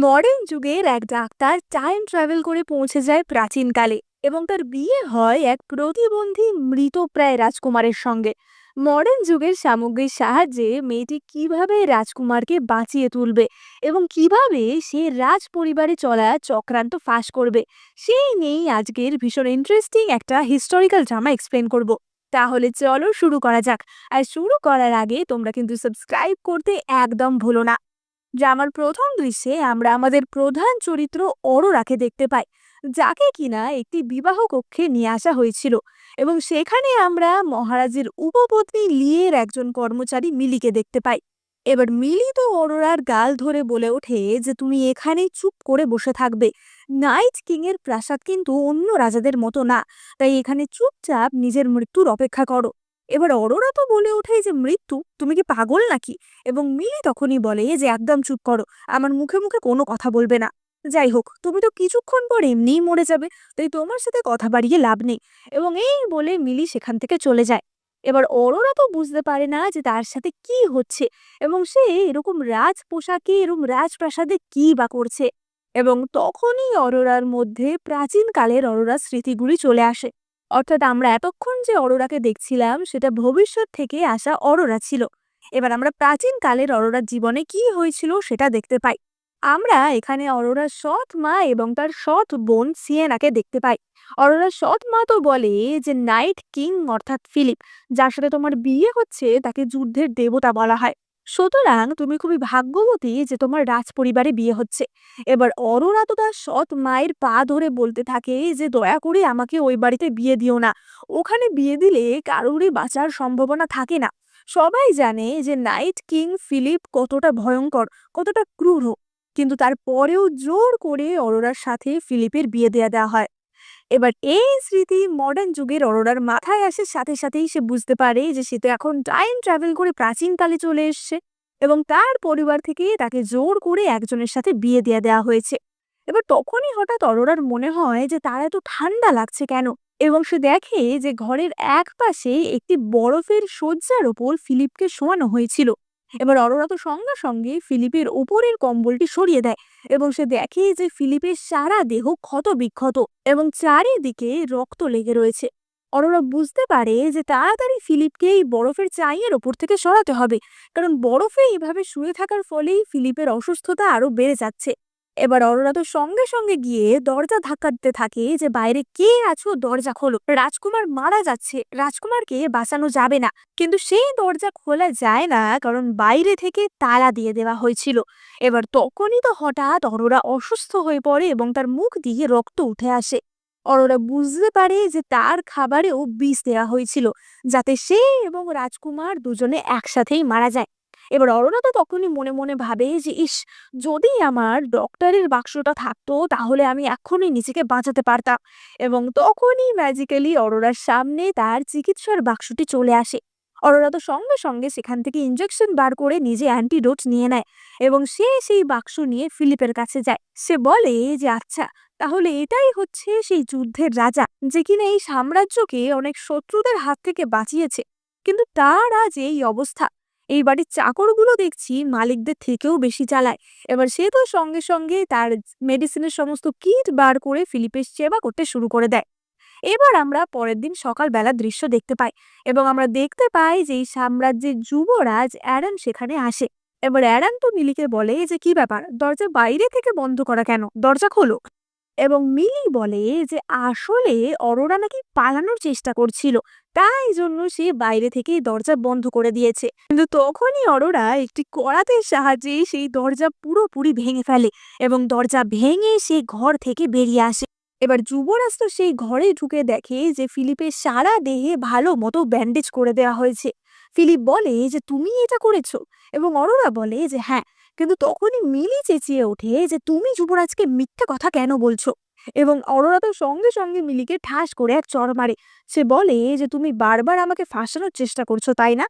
Modern যুগের এক doctor time travel করে পৌঁছে যায় প্রাচীনকালে এবং তার বিয়ে হয় এক প্রতিবন্ধী মৃতপ্রায় রাজকুমারের সঙ্গে। মডার্ন যুগের সামগ্রীর সাহায্যে মেয়েটি কিভাবে রাজকুমারকে বাঁচিয়ে তুলবে এবং কিভাবে সে রাজ পরিবারে চলা চক্রান্ত ফাঁস করবে, সেই নিয়েই আজকের ভীষণ ইন্টারেস্টিং একটা হিস্টোরিক্যাল ড্রামা এক্সপ্লেন করব। তাহলে চলো শুরু করা যাক। আর শুরু করার আগে তোমরা কিন্তু সাবস্ক্রাইব করতে একদম ভুলো না। ড্রামার প্রথম দৃশ্যে আমরা আমাদের প্রধান চরিত্র অরোরাকে দেখতে পাই, যাকে কিনা একটি বিবাহ কক্ষে নিয়ে আসা হয়েছিল এবং সেখানে আমরা মহারাজের উপপত্নী লিয়ের একজন কর্মচারী মিলিকে দেখতে পাই। এবার মিলি তো অরোরার গাল ধরে বলে ওঠে যে তুমি এখানেই চুপ করে বসে থাকবে, নাইট কিং এর প্রাসাদ কিন্তু অন্য রাজাদের মতো না, তাই এখানে চুপচাপ নিজের মৃত্যুর অপেক্ষা করো। এবার অরোরা তো বলে ওঠে যে মৃত্যু, তুমি কি পাগল নাকি? এবং মিলি তখনই বলে যে একদম চুপ করো, আমার মুখে মুখে কোনো কথা বলবে না। যাই হোক, তুমি তো কিছুক্ষণ পর এমনিই মরে যাবে, তাই তোমার সাথে কথা বাড়িয়ে লাভ নেই। এবং এই বলে মিলি সেখান থেকে চলে যায়। এবার অরোরা তো বুঝতে পারে না যে তার সাথে কি হচ্ছে এবং সে এরকম রাজ পোশাকে এরকম রাজপ্রাসাদে কি বা করছে। এবং তখনই অরোরার মধ্যে প্রাচীনকালের অরোরার স্মৃতিগুলি চলে আসে। অর্থাৎ আমরা এতক্ষণ যে অরোরাকে দেখছিলাম সেটা ভবিষ্যৎ থেকে আসা অরোরা ছিল। এবার আমরা প্রাচীনকালের অরোরার জীবনে কি হয়েছিল সেটা দেখতে পাই। আমরা এখানে অরোরার সৎ মা এবং তার সৎ বোন সিয়েনাকে দেখতে পাই। অরোরার সৎ মা তো বলে যে নাইট কিং অর্থাৎ ফিলিপ, যার সাথে তোমার বিয়ে হচ্ছে, তাকে যুদ্ধের দেবতা বলা হয়। সুতরাং তুমি খুবই ভাগ্যবতী যে তোমার রাজ পরিবারে বিয়ে হচ্ছে। এবার অরোরা তো তার সৎ মায়ের পা ধরে বলতে থাকে যে দয়া করে আমাকে ওই বাড়িতে বিয়ে দিও না, ওখানে বিয়ে দিলে কারোরই বাঁচার সম্ভাবনা থাকে না। সবাই জানে যে নাইট কিং ফিলিপ কতটা ভয়ঙ্কর, কতটা ক্রূর, কিন্তু তারপরেও জোর করে অরোরার সাথে ফিলিপের বিয়ে দেওয়া হয়। এবার এই স্মৃতি মডার্ন যুগের অরোরার মাথায় আসে, সাথে সাথেই সে বুঝতে পারে যে সে তো এখন টাইম ট্রাভেল করে প্রাচীনকালে চলে এসছে এবং তার পরিবার থেকে তাকে জোর করে একজনের সাথে বিয়ে দেওয়া হয়েছে। এবার তখনই হঠাৎ অরোরার মনে হয় যে তার এত ঠান্ডা লাগছে কেন, এবং সে দেখে যে ঘরের এক পাশে একটি বরফের শয্যার ওপর ফিলিপকে শোয়ানো হয়েছিল। এবার অরোরা তো সঙ্গে সঙ্গে ফিলিপের উপরের কম্বলটি সরিয়ে দেয় এবং সে দেখে যে ফিলিপের সারা দেহ ক্ষত বিক্ষত এবং চারিদিকে রক্ত লেগে রয়েছে। অরোরা বুঝতে পারে যে তাড়াতাড়ি ফিলিপকে এই বরফের চাইয়ের ওপর থেকে সরাতে হবে, কারণ বরফে এইভাবে শুয়ে থাকার ফলেই ফিলিপের অসুস্থতা আরো বেড়ে যাচ্ছে। এবার অরোরা তো সঙ্গে সঙ্গে গিয়ে দরজা ধাক্কাতে থাকে যে বাইরে কে আছো, দরজা খোলো, রাজকুমার মারা যাচ্ছে, রাজকুমারকে বাঁচানো যাবে না। কিন্তু সেই দরজা খোলা যায় না, কারণ বাইরে থেকে তালা দিয়ে দেওয়া হয়েছিল। এবার তখনই তো হঠাৎ অরোরা অসুস্থ হয়ে পড়ে এবং তার মুখ দিয়ে রক্ত উঠে আসে। অরোরা বুঝতে পারে যে তার খাবারেও বিষ দেওয়া হয়েছিল, যাতে সে এবং রাজকুমার দুজনে একসাথেই মারা যায়। এবার অরোরা তো তখনই মনে মনে ভাবে যে ইস, যদি আমার ডক্টরের বাক্সটা থাকতো তাহলে আমি এখনই নিজেকে বাঁচাতে পারতাম। এবং তখনই ম্যাজিক্যালি অরোরার সামনে তার চিকিৎসার বাক্সটি চলে আসে। অরোরা তো সঙ্গে সঙ্গে সেখান থেকে ইনজেকশন বার করে নিজে অ্যান্টিডোট নিয়ে নেয় এবং সে সেই বাক্স নিয়ে ফিলিপের কাছে যায়। সে বলে যে আচ্ছা, তাহলে এটাই হচ্ছে সেই যুদ্ধের রাজা, যে কিনা এই সাম্রাজ্যকে অনেক শত্রুদের হাত থেকে বাঁচিয়েছে, কিন্তু তার আজ এই অবস্থা। এই বাড়ির চাকরগুলো দেখছি মালিকদের থেকেও বেশি চালায়। এবার সে তো সঙ্গে সঙ্গে তার মেডিসিনের সমস্ত কিট বার করে ফিলিপের সেবা করতে শুরু করে দেয়। এবার আমরা পরের দিন সকালবেলা দৃশ্য দেখতে পাই এবং আমরা দেখতে পাই যে এই সাম্রাজ্যের যুবরাজ অ্যাডাম সেখানে আসে। এবার অ্যাডাম তো মিলিকে বলে যে কি ব্যাপার, দরজা বাইরে থেকে বন্ধ করা কেন, দরজা খোলো। এবং মিলি বলে যে আসলে অরোরা নাকি পালানোর চেষ্টা করছিল, তাই জন্য সে বাইরে থেকেই দরজা বন্ধ করে দিয়েছে। কিন্তু তখনই অরোরা একটি করাতের সাহায্যে সেই দরজা পুরোপুরি ভেঙে ফেলে এবং দরজা ভেঙে সে ঘর থেকে বেরিয়ে আসে। এবার যুবরাজ তো সেই ঘরে ঢুকে দেখে যে ফিলিপের সারা দেহে ভালো মতো ব্যান্ডেজ করে দেওয়া হয়েছে। ফিলিপ বলে যে তুমি এটা করেছো, এবং অরোরা বলে যে হ্যাঁ। কিন্তু তখনই মিলি চেঁচিয়ে ওঠে যে তুমি যুবরাজকে মিথ্যে কথা কেন বলছো। এবং অরোরা তো সঙ্গে সঙ্গে মিলিকে ঠাস করে এক চড় মারে। সে বলে যে তুমি বারবার আমাকে ফাঁসানোর চেষ্টা করছো, তাই না?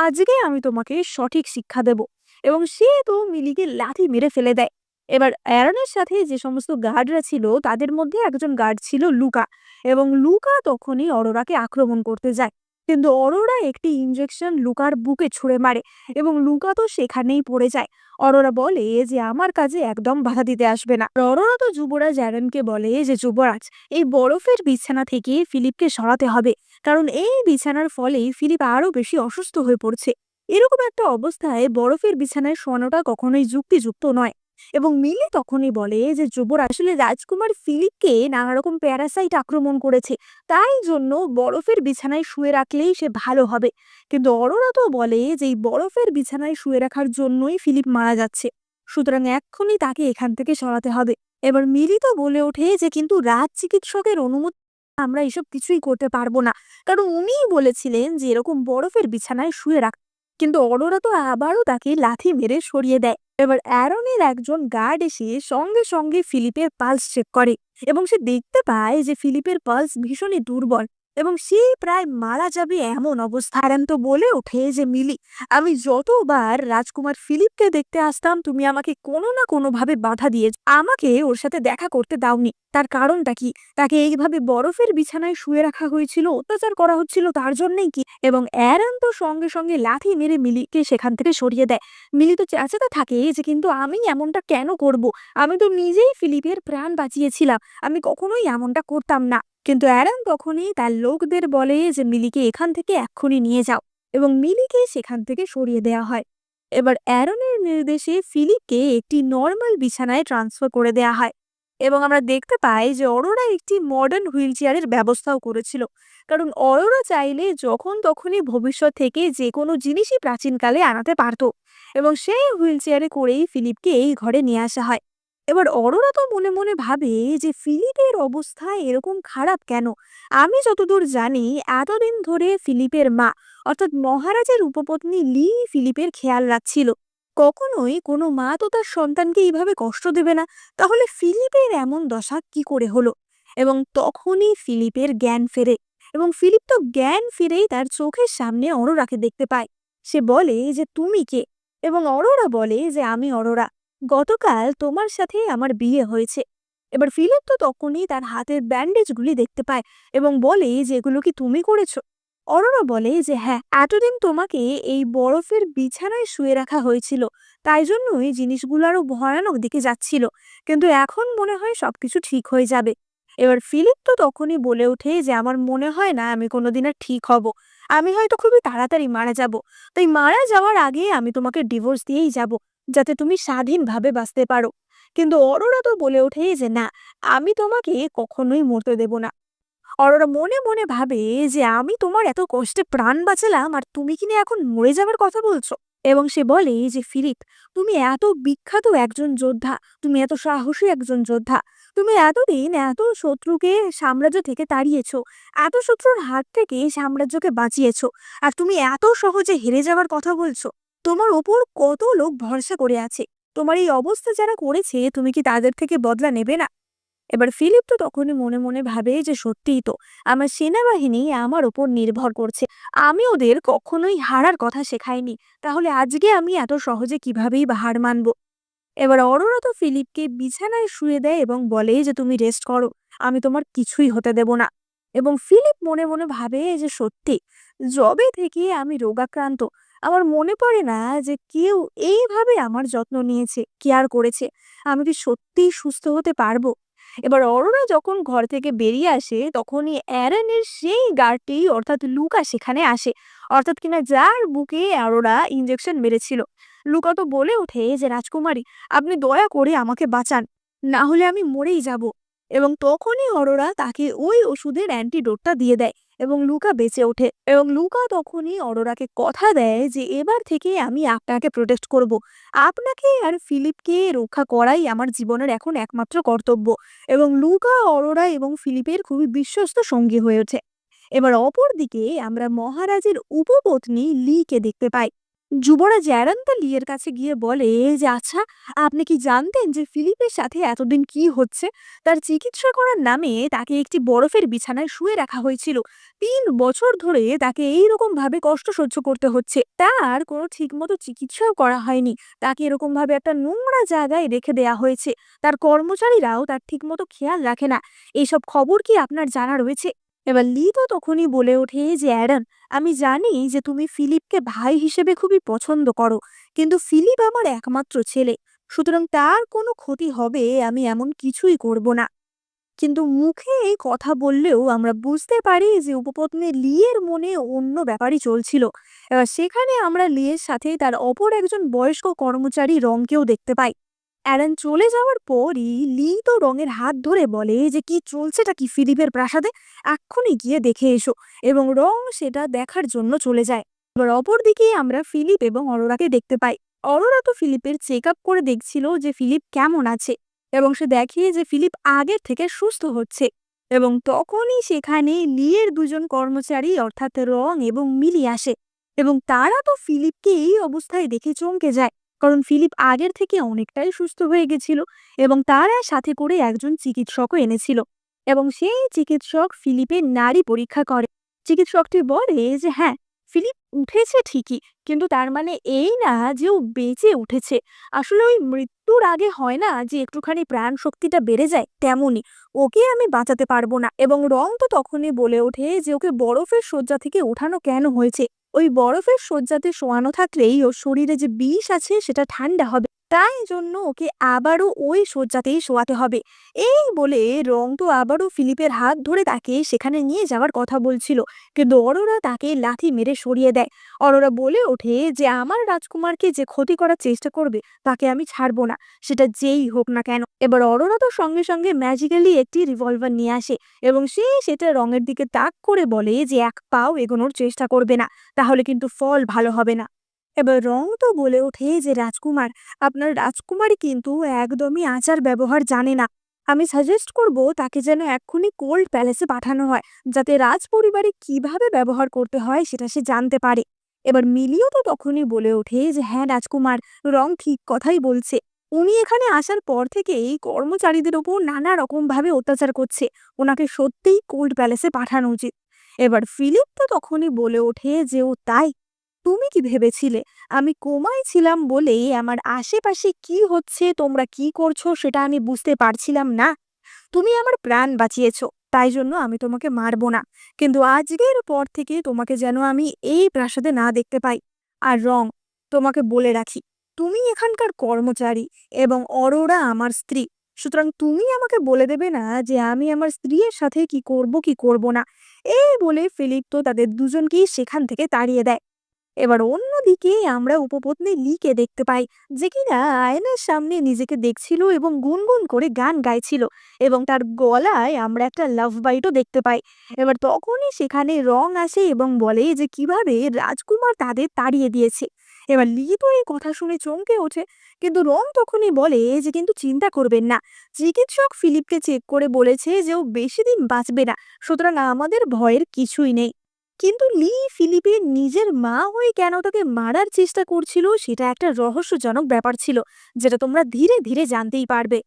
আজকে আমি তোমাকে সঠিক শিক্ষা দেব। এবং সে তো মিলিকে লাথি মেরে ফেলে দেয়। এবার অ্যারনের সাথে যে সমস্ত গার্ডরা ছিল তাদের মধ্যে একজন গার্ড ছিল লুকা, এবং লুকা তখনই অরোরাকে আক্রমণ করতে যায়। কিন্তু অরোরা একটি ইনজেকশন লুকার বুকে ছুঁড়ে মারে এবং লুকা তো সেখানেই পড়ে যায়। অরোরা বলে যে আমার কাজে একদম বাধা দিতে আসবে না। অরোরা তো যুবরাজ অ্যারনকে বলে যে যুবরাজ, এই বরফের বিছানা থেকে ফিলিপকে সরাতে হবে, কারণ এই বিছানার ফলেই ফিলিপ আরো বেশি অসুস্থ হয়ে পড়ছে। এরকম একটা অবস্থায় বরফের বিছানায় শোয়ানোটা কখনোই যুক্তিযুক্ত নয়। এবং মিলি তখনই বলে যে যুবরাজ, আসলে রাজকুমার ফিলিপকে নানা রকম প্যারাসাইট আক্রমণ করেছে, তাই জন্য বরফের বিছানায় শুয়ে রাখলেই সে ভালো হবে। কিন্তু অরোরা তো বলে যে এই বরফের বিছানায় শুয়ে রাখার জন্যই ফিলিপ মারা যাচ্ছে, সুতরাং এক্ষুনি তাকে এখান থেকে সরাতে হবে। এবার মিলি তো বলে ওঠে যে কিন্তু রাজ চিকিৎসকের অনুমতি আমরা এসব কিছুই করতে পারবো না, কারণ উনিই বলেছিলেন যে এরকম বরফের বিছানায় শুয়ে রাখ। কিন্তু অরোরা তো আবারও তাকে লাথি মেরে সরিয়ে দেয়। এবার অ্যারনের একজন গার্ড এসে সঙ্গে সঙ্গে ফিলিপের পালস চেক করে এবং সে দেখতে পায় যে ফিলিপের পালস ভীষণই দুর্বল এবং সে প্রায় মারা যাবে এমন অবস্থা। অ্যারন তো বলে ওঠে যে মিলি, আমি যতবার রাজকুমার ফিলিপকে দেখতে আসতাম তুমি আমাকে কোনো না কোনো ভাবে বাধা দিয়ে আমাকে ওর সাথে দেখা করতে দাওনি। তার কারণটা কি? তাকে এইভাবে বরফের বিছানায় শুয়ে রাখা হয়েছিল, অত্যাচার করা হচ্ছিল তার জন্যই কি? এবং অ্যারন তো সঙ্গে সঙ্গে লাথি মেরে মিলিকে সেখান থেকে সরিয়ে দেয়। মিলি তো চেঁচাতে থাকে যে কিন্তু আমি এমনটা কেন করব, আমি তো নিজেই ফিলিপের প্রাণ বাঁচিয়েছিলাম, আমি কখনোই এমনটা করতাম না। কিন্তু অ্যারন তখনই তার লোকদের বলে যে মিলিকে এখান থেকে এক্ষুনি নিয়ে যাও, এবং মিলিকে সেখান থেকে সরিয়ে দেওয়া হয়। এবার অ্যারনের নির্দেশে ফিলিপকে একটি নর্মাল বিছানায় ট্রান্সফার করে দেওয়া হয় এবং আমরা দেখতে পাই যে অরোরা একটি মডার্ন হুইল চেয়ারের ব্যবস্থাও করেছিল, কারণ অরোরা চাইলে যখন তখনই ভবিষ্যৎ থেকে যে কোনো জিনিসই প্রাচীনকালে আনাতে পারত এবং সেই হুইল চেয়ারে করেই ফিলিপকে এই ঘরে নিয়ে আসা হয়। এবার অরোরা তো মনে মনে ভাবে যে ফিলিপের অবস্থা এরকম খারাপ কেন। আমি যতদূর জানি এতদিন ধরে ফিলিপের মা অর্থাৎ মহারাজের উপপত্নী লি ফিলিপের খেয়াল রাখছিল। কখনোই কোনো মা তো তার সন্তানকে এইভাবে কষ্ট দেবে না, তাহলে ফিলিপের এমন দশা কি করে হলো? এবং তখনই ফিলিপের জ্ঞান ফেরে এবং ফিলিপ তো জ্ঞান ফিরেই তার চোখের সামনে অরোরাকে দেখতে পায়। সে বলে যে তুমি কে? এবং অরোরা বলে যে আমি অরোরা, গতকাল তোমার সাথে আমার বিয়ে হয়েছে। এবার ফিলিপ তো তখনই তার হাতের ব্যান্ডেজগুলি দেখতে পায় এবং বলে যে এগুলো কি তুমি করেছো? অরোরা বলে যে হ্যাঁ, এতদিন তোমাকে এই বরফের বিছানায় শুয়ে রাখা হয়েছিল, তাই জন্যই জিনিসগুলো আরো ভয়ানক দিকে যাচ্ছিল, কিন্তু এখন মনে হয় সবকিছু ঠিক হয়ে যাবে। এবার ফিলিপ তো তখনই বলে ওঠে যে আমার মনে হয় না আমি কোনোদিন আর ঠিক হব, আমি হয়তো খুবই তাড়াতাড়ি মারা যাব, তাই মারা যাওয়ার আগে আমি তোমাকে ডিভোর্স দিয়েই যাব, যাতে তুমি স্বাধীনভাবে বাঁচতে পারো। কিন্তু অরোরা তো বলে ওঠে যে না, আমি তোমাকে কখনোই মরতে দেব না। অরোরা মনে মনে ভাবে যে আমি তোমার এত কষ্টে প্রাণ বাঁচালাম আর তুমি কিনা এখন মরে যাবার কথা বলছো। এবং সে বলে যে ফিলিপ, তুমি এত বিখ্যাত একজন যোদ্ধা, তুমি এত সাহসী একজন যোদ্ধা, তুমি এতদিন এত শত্রুকে সাম্রাজ্য থেকে তাড়িয়েছো, এত শত্রুর হাত থেকে সাম্রাজ্যকে বাঁচিয়েছো, আর তুমি এত সহজে হেরে যাওয়ার কথা বলছো? তোমার ওপর কত লোক ভরসা করে আছে, তোমার এই অবস্থা যারা করেছে তুমি কি তাদের থেকে বদলা নেবে না? এবার ফিলিপ তো তখনই মনে মনে ভাবে যে সত্যিই তো, আমার সেনাবাহিনী আমার ওপর নির্ভর করছে, আমি ওদের কখনোই হারার কথা শেখাইনি, তাহলে আজকে আমি এত সহজে কিভাবেই বা হার মানবো? এবার অরোরা তো ফিলিপকে বিছানায় শুয়ে দেয় এবং বলে যে তুমি রেস্ট করো, আমি তোমার কিছুই হতে দেব না। এবং ফিলিপ মনে মনে ভাবে যে সত্যি, যবে থেকে আমি রোগাক্রান্ত, আমার মনে পড়ে না যে কেউ এইভাবে আমার যত্ন নিয়েছে, কেয়ার করেছে, আমি কি সত্যিই সুস্থ হতে পারবো? এবার অরোরা যখন ঘর থেকে বেরিয়ে আসে তখনই অ্যারনের সেই গার্ডটি অর্থাৎ লুকা সেখানে আসে, অর্থাৎ কিনা যার বুকে অরোরা ইঞ্জেকশন মেরেছিল। লুকা তো বলে ওঠে যে রাজকুমারী, আপনি দয়া করে আমাকে বাঁচান, না হলে আমি মরেই যাব। এবং তখনই অরোরা তাকে ওই ওষুধের অ্যান্টিডোটটা দিয়ে দেয় এবং লুকা বেঁচে ওঠে। এবং লুকা তখনই অরোরাকে কথা দেয় যে এবার থেকে আমি আপনাকে প্রোটেক্ট করব, আপনাকে আর ফিলিপকে রক্ষা করাই আমার জীবনের এখন একমাত্র কর্তব্য। এবং লুকা, অরোরা এবং ফিলিপের খুবই বিশ্বস্ত সঙ্গী হয়ে ওঠে। এবার অপরদিকে আমরা মহারাজের উপপত্নী লিকে দেখতে পাই। যুবরাজ অ্যারন তো লিয়ের কাছে গিয়ে বলে যে আচ্ছা, আপনি কি জানতেন যে ফিলিপের সাথে এতদিন কি হচ্ছে? তার চিকিৎসা করার নামে তাকে একটি বরফের বিছানায় শুয়ে রাখা হয়েছিল, 3 বছর ধরে তাকে এইরকম ভাবে কষ্ট সহ্য করতে হচ্ছে, তার কোনো ঠিকমতো চিকিৎসাও করা হয়নি, তাকে এরকম ভাবে একটা নোংরা জায়গায় রেখে দেয়া হয়েছে, তার কর্মচারীরাও তার ঠিকমতো খেয়াল রাখে না। এইসব খবর কি আপনার জানা রয়েছে? এবার লি তো তখনই বলে ওঠে যে অ্যারন, আমি জানি যে তুমি ফিলিপকে ভাই হিসেবে খুবই পছন্দ করো, কিন্তু ফিলিপ আমার একমাত্র ছেলে, সুতরাং তার কোনো ক্ষতি হবে আমি এমন কিছুই করব না। কিন্তু মুখে এই কথা বললেও আমরা বুঝতে পারি যে উপপত্নী লিয়ের মনে অন্য ব্যাপারই চলছিল। এবার সেখানে আমরা লিয়ের সাথে তার অপর একজন বয়স্ক কর্মচারী রংকেও দেখতে পাই। অ্যারন চলে যাওয়ার পরই লি তো রঙের হাত ধরে বলে যে কি চলছেটা কি ফিলিপের প্রাসাদে, এক্ষুনি গিয়ে দেখে এসো। এবং রং সেটা দেখার জন্য চলে যায়। এবার অপরদিকে আমরা ফিলিপ এবং অরোরাকে দেখতে পাই। অরোরা তো ফিলিপের চেক আপ করে দেখছিল যে ফিলিপ কেমন আছে, এবং সে দেখে যে ফিলিপ আগের থেকে সুস্থ হচ্ছে। এবং তখনই সেখানে লিয়ের দুজন কর্মচারী অর্থাৎ রং এবং মিলি আসে, এবং তারা তো ফিলিপকে এই অবস্থায় দেখে চমকে যায়, কারণ ফিলিপ আগের থেকে অনেকটাই সুস্থ হয়ে গেছিল। এবং তারা সাথে করে একজন চিকিৎসকও এনেছিল, এবং সেই চিকিৎসক ফিলিপের নাড়ি পরীক্ষা করে। চিকিৎসকটি বলে যে হ্যাঁ, ফিলিপ উঠেছে ঠিকই, কিন্তু তার মানে এই না যে ও বেঁচে উঠেছে। আসলে ওই মৃত্যুর আগে হয় না যে একটুখানি প্রাণ শক্তিটা বেড়ে যায়, তেমনই ওকে আমি বাঁচাতে পারবো না। এবং রং তো তখনই বলে ওঠে যে ওকে বরফের শয্যা থেকে ওঠানো কেন হয়েছে, ওই বরফের শয্যাতে শোয়ানো থাকলেই ওর শরীরে যে বিষ আছে সেটা ঠান্ডা হবে, তাই জন্য ওকে আবারও ওই শয্যাতেই শোয়াতে হবে। এই বলে রং তো আবারও ফিলিপের হাত ধরে তাকে সেখানে নিয়ে যাওয়ার কথা বলছিল, কিন্তু অরোরা তাকে লাথি মেরে সরিয়ে দেয়। অরোরা বলে ওঠে যে আমার রাজকুমারকে যে ক্ষতি করার চেষ্টা করবে তাকে আমি ছাড়বো না, সেটা যেই হোক না কেন। এবার অরোরা তো সঙ্গে সঙ্গে ম্যাজিক্যালি একটি রিভলভার নিয়ে আসে, এবং সে সেটা রঙের দিকে তাক করে বলে যে এক পাও এগোনোর চেষ্টা করবে না, তাহলে কিন্তু ফল ভালো হবে না। এবার রং তো বলে ওঠে যে রাজকুমার, আপনার রাজকুমারী কিন্তু একদমই আচার ব্যবহার জানে না। আমি সাজেস্ট করব তাকে যেন এক্ষুনি কোল্ড প্যালেসে পাঠানো হয়, যাতে রাজ পরিবারে কিভাবে ব্যবহার করতে হয় সেটা সে জানতে পারে। এবার মিলিও তো তখনই বলে ওঠে যে হ্যাঁ রাজকুমার, রং ঠিক কথাই বলছে। উনি এখানে আসার পর থেকে এই কর্মচারীদের ওপর নানা রকম ভাবে অত্যাচার করছে, ওনাকে সত্যিই কোল্ড প্যালেসে পাঠানো উচিত। এবার ফিলিপ তো তখনই বলে ওঠে যে ও তাই, তুমি কি ভেবেছিলে আমি কোমায় ছিলাম বলেই আমার আশেপাশে কি হচ্ছে তোমরা কি করছো সেটা আমি বুঝতে পারছিলাম না? তুমি আমার প্রাণ বাঁচিয়েছো, তাই জন্য আমি তোমাকে মারবো না, কিন্তু আজকের পর থেকে তোমাকে যেন আমি এই প্রাসাদে না দেখতে পাই। আর রং, তোমাকে বলে রাখি, তুমি এখানকার কর্মচারী এবং অরোরা আমার স্ত্রী, সুতরাং তুমি আমাকে বলে দেবে না যে আমি আমার স্ত্রীর সাথে কি করব না। এই বলে ফিলিপ তো তাদের দুজনকেই সেখান থেকে তাড়িয়ে দেয়। এবার অন্যদিকে আমরা উপপত্নী লিকে দেখতে পাই, যে কিনা আয়নার সামনে নিজেকে দেখছিল এবং গুনগুন করে গান গাইছিল, এবং তার গলায় আমরা একটা লাভ বাইটও দেখতে পাই। এবার তখনই সেখানে রং আসে এবং বলে যে কিভাবে রাজকুমার তাদের তাড়িয়ে দিয়েছে। এবার লি তো এই কথা শুনে চমকে ওঠে, কিন্তু রং তখনই বলে যে কিন্তু চিন্তা করবেন না, চিকিৎসক ফিলিপকে চেক করে বলেছে যে ও বেশি দিন বাঁচবে না, সুতরাং আমাদের ভয়ের কিছুই নেই। কিন্তু লি ফিলিপের নিজের মা হয়ে কেন তাকে মারার চেষ্টা করছিল সেটা একটা রহস্যজনক ব্যাপার ছিল, যেটা তোমরা ধীরে ধীরে জানতেই পারবে।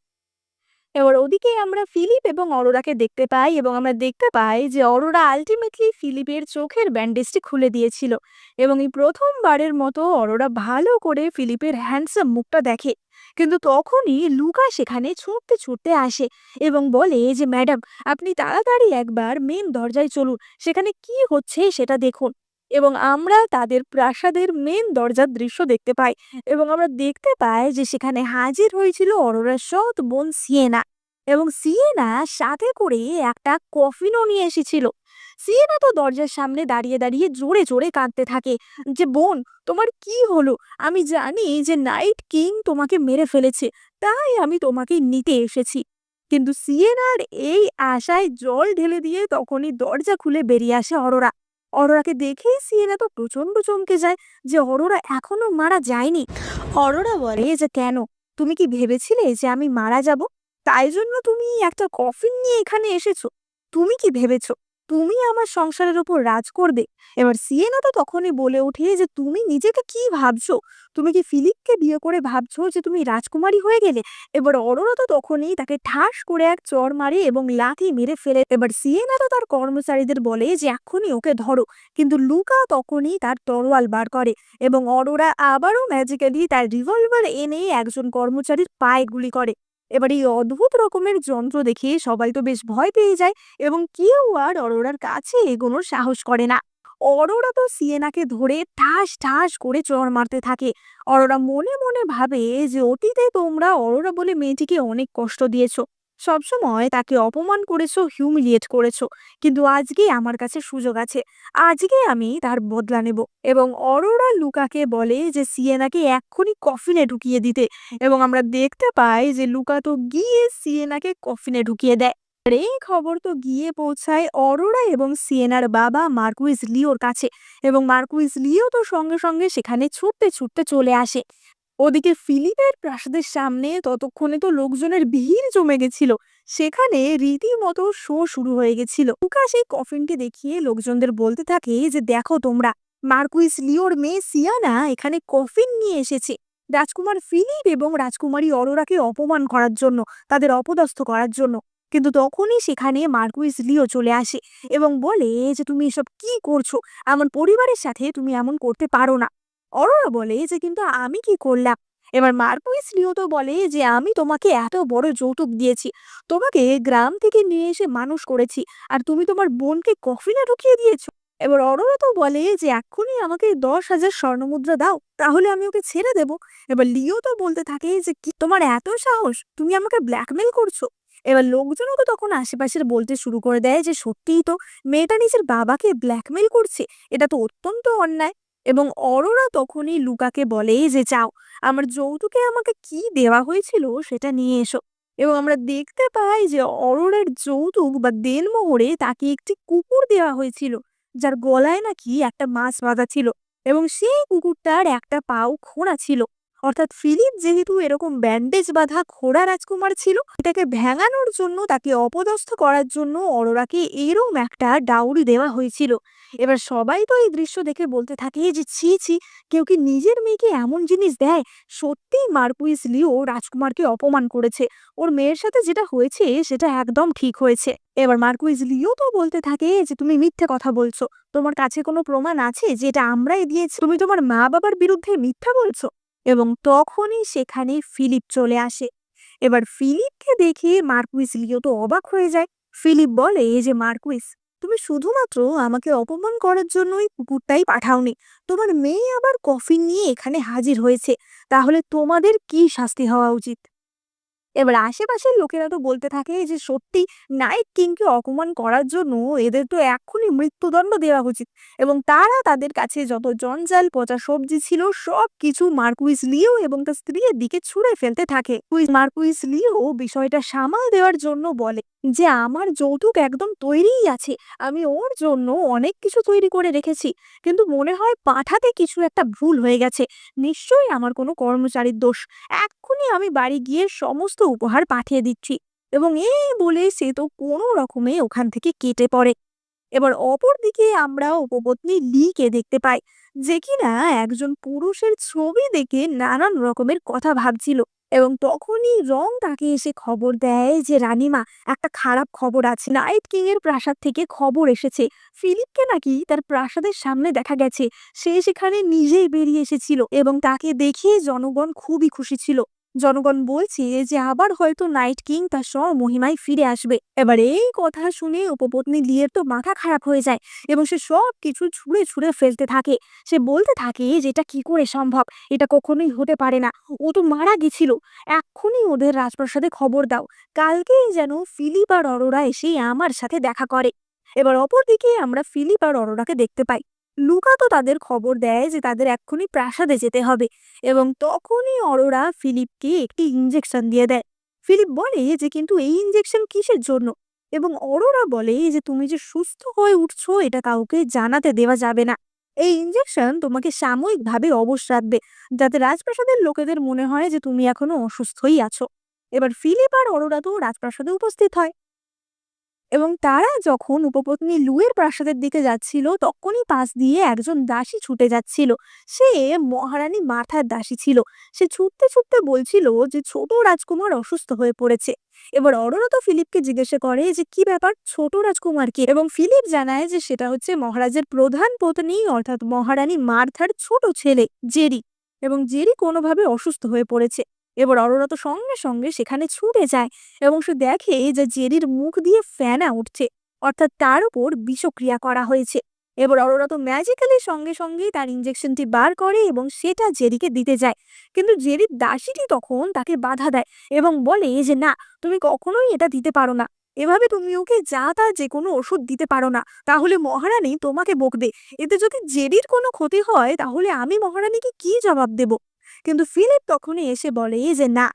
এবার ওদিকে আমরা ফিলিপ এবং অরোরাকে দেখতে পাই, এবং আমরা দেখতে পাই যে অরোরা আলটিমেটলি ফিলিপের চোখের ব্যান্ডেজটি খুলে দিয়েছিল, এবং এই প্রথমবারের মতো অরোরা ভালো করে ফিলিপের হ্যান্ডসাম মুখটা দেখে। কিন্তু তখনই লুকা সেখানে ছুটতে ছুটতে আসে এবং বলে যে ম্যাডাম, আপনি তাড়াতাড়ি একবার মেন দরজায় চলুন, সেখানে কি হচ্ছে সেটা দেখুন। এবং আমরা তাদের প্রাসাদের মেন দরজার দৃশ্য দেখতে পাই, এবং আমরা দেখতে পাই যে সেখানে হাজির হয়েছিল অরোরার সৎ বোন সিয়েনা, এবং সিয়েনা সাথে করে একটা কফিনও নিয়ে এসেছিল। সিয়েনা তো দরজার সামনে দাঁড়িয়ে দাঁড়িয়ে জোরে জোরে কাঁদতে থাকে যে বোন, তোমার কি হলো? আমি জানি যে নাইট কিং তোমাকে মেরে ফেলেছে, তাই আমি তোমাকে নিতে এসেছি। কিন্তু সিয়েনার এই আশায় জল ঢেলে দিয়ে তখনই দরজা খুলে বেরিয়ে আসে অরোরা। অরোরাকে দেখেই সিয়েনা তো প্রচন্ড চমকে যায় যে অরোরা এখনো মারা যায়নি। অরোরা বলে যে কেন, তুমি কি ভেবেছিলে যে আমি মারা যাব, তাই জন্য তুমি একটা কফিন নিয়ে এখানে এসেছো? তুমি কি ভেবেছো তুমি আমার সংসারের উপর রাজ করবে? এবার সিয়েনা তো তখনই বলে ওঠে যে তুমি নিজেকে কি ভাবছো, তুমি কি ফিলিপকে বিয়ে করে ভাবছো যে তুমি রাজকুমারী হয়ে গেলে? এবার অরোরা তো তখনই তাকে ঠাস করে এক চড় মারে এবং লাথি মেরে ফেলে। এবার সিয়েনা তো তার কর্মচারীদের বলে যে এক্ষুনি ওকে ধরো, কিন্তু লুকা তখনই তার তরোয়াল বার করে, এবং অরোরা আবারও ম্যাজিক্যালি তার রিভলভার এনে একজন কর্মচারীর পায়ে গুলি করে। এবার এই অদ্ভুত রকমের যন্ত্র দেখে সবাই তো বেশ ভয় পেয়ে যায় এবং কেউ আর অরোরার কাছে এগোনোর সাহস করে না। অরোরা তো সিয়েনাকে ধরে ঠাস ঠাস করে চড় মারতে থাকে। অরোরা মনে মনে ভাবে যে অতীতে তোমরা অরোরা বলে মেয়েটিকে অনেক কষ্ট দিয়েছো, সবসময় তাকে অপমান করেছো, হিউমিলিয়েট করেছো, কিন্তু আজকে আমার কাছে সুযোগ আছে, আজকে আমি তার বদলা নেব। এবং অরোরা লুকাকে বলে যে সিয়েনাকে এক্ষুনি কফিনে ঢুকিয়ে দিতে, এবং আমরা দেখতে পাই যে লুকা তো গিয়ে সিয়েনাকে কফিনে ঢুকিয়ে দেয়। আর এই খবর তো গিয়ে পৌঁছায় অরোরা এবং সিয়েনার বাবা মার্কুইস লিওর কাছে, এবং মার্কুইস লিও তো সঙ্গে সঙ্গে সেখানে ছুটতে ছুটতে চলে আসে। ওদিকে ফিলিপের প্রাসাদের সামনে ততক্ষণে তো লোকজনের ভিড় জমে গেছিল, সেখানে রীতিমতো শো শুরু হয়ে গেছিল। লুকা সেই কফিনকে দেখিয়ে লোকজনদের বলতে থাকে যে দেখো তোমরা, মার্কুইস লিওর মেয়ে সিয়ানা এখানে কফিন নিয়ে এসেছে রাজকুমার ফিলিপ এবং রাজকুমারী অরোরাকে অপমান করার জন্য, তাদের অপদস্থ করার জন্য। কিন্তু তখনই সেখানে মার্কুইস লিও চলে আসে এবং বলে যে তুমি এসব কি করছো, আমার পরিবারের সাথে তুমি এমন করতে পারো না। অরোরা বলে যে কিন্তু আমি কি করলাম? এবার মার্কুইস লিও তো বলে যে আমি তোমাকে এত বড় যৌতুক দিয়েছি, তোমাকে গ্রাম থেকে নিয়ে এসে মানুষ করেছি, আর তুমি তোমার বোনকে কফিনে ঢুকিয়ে দিয়েছো। এবার অরোরা তো বলে যে এক্ষুনি আমাকে 10,000 স্বর্ণমুদ্রা দাও, তাহলে আমি ওকে ছেড়ে দেব। এবার লিও তো বলতে থাকে যে কি তোমার এত সাহস, তুমি আমাকে ব্ল্যাকমেল করছো। এবার লোকজনও তো তখন আশেপাশের বলতে শুরু করে দেয় যে সত্যিই তো, মেয়েটা নিজের বাবাকে ব্ল্যাকমেল করছে, এটা তো অত্যন্ত অন্যায়। এবং অরোরা তখনই লুকাকে বলে যে যাও, আমার যৌতুকে আমাকে কি দেওয়া হয়েছিল সেটা নিয়ে এসো। এবং আমরা দেখতে পাই যে অরোরার যৌতুক বা দেনমোহরে তাকে একটি কুকুর দেওয়া হয়েছিল, যার গলায় নাকি একটা মাছ বাঁধা ছিল, এবং সেই কুকুরটার একটা পাও খোঁড়া ছিল। অর্থাৎ ফিলিপ যেহেতু এরকম ব্যান্ডেজ বাঁধা খোঁড়া রাজকুমার ছিল, এটাকে ভেঙানোর জন্য, তাকে অপদস্থ করার জন্য অরোরাকে এরম একটা ডাউরি দেওয়া হয়েছিল। এবার সবাই তো এই দৃশ্য দেখে বলতে থাকে যে ছি ছি, কেউ কি নিজের মেয়েকে এমন জিনিস দেয়? সত্যি মার্কুইস লিও রাজকুমারকে অপমান করেছে, ওর মেয়ের সাথে যেটা হয়েছে সেটা একদম ঠিক হয়েছে। এবার মার্কুইস লিও তো বলতে থাকে যে তুমি মিথ্যে কথা বলছো, তোমার কাছে কোনো প্রমাণ আছে যে এটা আমরাই দিয়েছি? তুমি তোমার মা বাবার বিরুদ্ধে মিথ্যা বলছো? এবং তখনই সেখানে ফিলিপ চলে আসে। এবার ফিলিপকে দেখে মার্কুইস লিও তো অবাক হয়ে যায়। ফিলিপ বলে যে মার্কুইস, তুমি শুধুমাত্র আমাকে অপমান করার জন্যই কুকুরটাই পাঠাওনি, তোমার মেয়ে আবার কফিন নিয়ে এখানে হাজির হয়েছে, তাহলে তোমাদের কি শাস্তি হওয়া উচিত? এবার আশেপাশের লোকেরা তো বলতে থাকে যে সত্যি, নাইট কিংকে অপমান করার জন্য এদের তো এক্ষুনি মৃত্যুদণ্ড দেওয়া উচিত। এবং তারা তাদের কাছে যত জঞ্জাল পচা সবজি ছিল সব কিছু মার্কুইস লিও এবং তার স্ত্রীর দিকে ছুঁড়ে ফেলতে থাকে। মার্কুইস লিও বিষয়টা সামাল দেওয়ার জন্য বলে যে আমার যৌতুক একদম তৈরিই আছে, আমি ওর জন্য অনেক কিছু তৈরি করে রেখেছি, কিন্তু মনে হয় পাঠাতে কিছু একটা ভুল হয়ে গেছে, নিশ্চয়ই আমার কোনো কর্মচারীর দোষ, এক্ষুনি আমি বাড়ি গিয়ে সমস্ত উপহার পাঠিয়ে দিচ্ছি। এবং এই বলে সে তো কোনো রকমে ওখান থেকে কেটে পড়ে। এবার অপরদিকে আমরা উপপত্নী লিকে দেখতে পাই, যে কিনা একজন পুরুষের ছবি দেখে নানান রকমের কথা ভাবছিল। এবং তখনই রং তাকে এসে খবর দেয় যে রানীমা, একটা খারাপ খবর আছে, নাইট কিং এর প্রাসাদ থেকে খবর এসেছে, ফিলিপকে নাকি তার প্রাসাদের সামনে দেখা গেছে, সে সেখানে নিজেই বেরিয়ে এসেছিল এবং তাকে দেখে জনগণ খুবই খুশি ছিল। জনগণ বলছে যে আবার হয়তো নাইট কিং তার স্বমহিমায় ফিরে আসবে। এবার এই কথা শুনে উপপত্নী লিয়ের তো মাথা খারাপ হয়ে যায় এবং সে সব কিছু ছুঁড়ে ছুঁড়ে ফেলতে থাকে। সে বলতে থাকে যে এটা কি করে সম্ভব, এটা কখনোই হতে পারে না, ও তো মারা গেছিল, এক্ষুনি ওদের রাজপ্রাসাদে খবর দাও, কালকেই যেন ফিলিপ আর অরোরা এসে আমার সাথে দেখা করে। এবার অপরদিকে আমরা ফিলিপ আর অরোরাকে দেখতে পাই। লুকা তো তাদের খবর দেয় যে তাদের এক্ষুনি প্রাসাদে যেতে হবে, এবং তখনই অরোরা ফিলিপকে একটি ইঞ্জেকশন দিয়ে দেয়। ফিলিপ বলে যে কিন্তু এই ইঞ্জেকশন কিসের জন্য? এবং অরোরা বলে যে তুমি যে সুস্থ হয়ে উঠছো এটা কাউকে জানাতে দেওয়া যাবে না, এই ইঞ্জেকশন তোমাকে সাময়িকভাবে অবশ রাখবে, যাতে রাজপ্রাসাদের লোকেদের মনে হয় যে তুমি এখনো অসুস্থই আছো। এবার ফিলিপ আর অরোরা তো রাজপ্রাসাদে উপস্থিত হয়, এবং তারা যখন উপপত্নী লুয়ের প্রাসাদের দিকে যাচ্ছিল তখনই পাশ দিয়ে একজন দাসী ছুটে যাচ্ছিল। সে মহারানী মার্থার দাসী ছিল। সে ছুটতে ছুটতে বলছিল যে ছোট রাজকুমার অসুস্থ হয়ে পড়েছে। এবার অরোরা তো ফিলিপকে জিজ্ঞাসা করে যে কি ব্যাপার, ছোট রাজকুমার কি? এবং ফিলিপ জানায় যে সেটা হচ্ছে মহারাজের প্রধান পত্নী অর্থাৎ মহারানী মার্থার ছোট ছেলে জেরি, এবং জেরি কোনোভাবে অসুস্থ হয়ে পড়েছে। এবার অরোরা তো সঙ্গে সঙ্গে সেখানে ছুটে যায় এবং সে দেখে যে জেরির মুখ দিয়ে ফেনা উঠছে, অর্থাৎ তার উপর বিষক্রিয়া করা হয়েছে। এবার অরোরা তো ম্যাজিক্যালি সঙ্গে সঙ্গেই তার ইঞ্জেকশনটি বার করে এবং সেটা জেরিকে দিতে যায়। কিন্তু জেরির দাসীটি তখন তাকে বাধা দেয় এবং বলে যে না, তুমি কখনোই এটা দিতে পারো না, এভাবে তুমি ওকে যা তা যে কোনো ওষুধ দিতে পারো না, তাহলে মহারানী তোমাকে বকবে। এতে যদি জেরির কোনো ক্ষতি হয় তাহলে আমি মহারানীকে কি জবাব দেব? কিন্তু ফিলিপ তখনই এসে বলে যে না,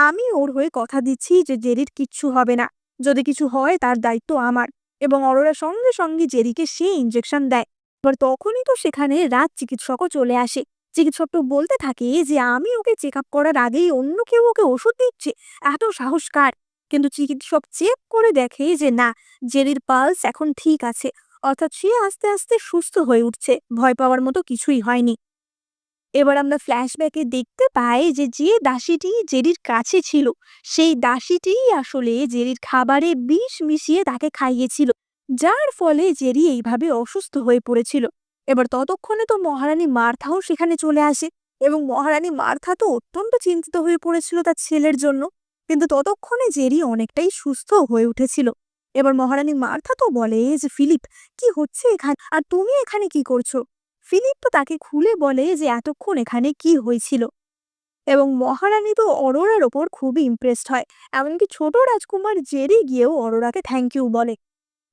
আমি ওর হয়ে কথা দিচ্ছি যে জেরির কিচ্ছু হবে না, যদি কিছু হয় তার দায়িত্ব আমার। এবং অরোরা সঙ্গে সঙ্গে জেরিকে সে ইঞ্জেকশন দেয়। এবার তখনই তো সেখানে রাজ চিকিৎসকও চলে আসে। চিকিৎসক তো বলতে থাকে যে আমি ওকে চেক আপ করার আগেই অন্য কেউ ওকে ওষুধ দিচ্ছে, এত সাহস কার? কিন্তু চিকিৎসক চেক করে দেখে যে না, জেরির পালস এখন ঠিক আছে, অর্থাৎ সে আস্তে আস্তে সুস্থ হয়ে উঠছে, ভয় পাওয়ার মতো কিছুই হয়নি। এবার আমরা ফ্ল্যাশব্যাকে দেখতে পাই যে যে দাসীটি জেরির কাছে ছিল, সেই দাসীটিই আসলে জেরির খাবারে বিষ মিশিয়ে তাকে খাইয়েছিল, যার ফলে জেরি এইভাবে অসুস্থ হয়ে পড়েছিল। এবার ততক্ষণে তো মহারানী মার্থাও সেখানে চলে আসে এবং মহারানী মার্থা তো অত্যন্ত চিন্তিত হয়ে পড়েছিল তার ছেলের জন্য। কিন্তু ততক্ষণে জেরি অনেকটাই সুস্থ হয়ে উঠেছিল। এবার মহারানী মার্থা তো বলে যে ফিলিপ, কি হচ্ছে এখানে, আর তুমি এখানে কি করছো? ফিলিপ তো তাকে খুলে বলে যে এতক্ষণ এখানে কি হয়েছিল। এবং মহারানী তো অরোরার ওপর খুবই ইমপ্রেসড হয়, এমনকি ছোট রাজকুমার জেরি গিয়েও অরোরাকে থ্যাংক ইউ বলে।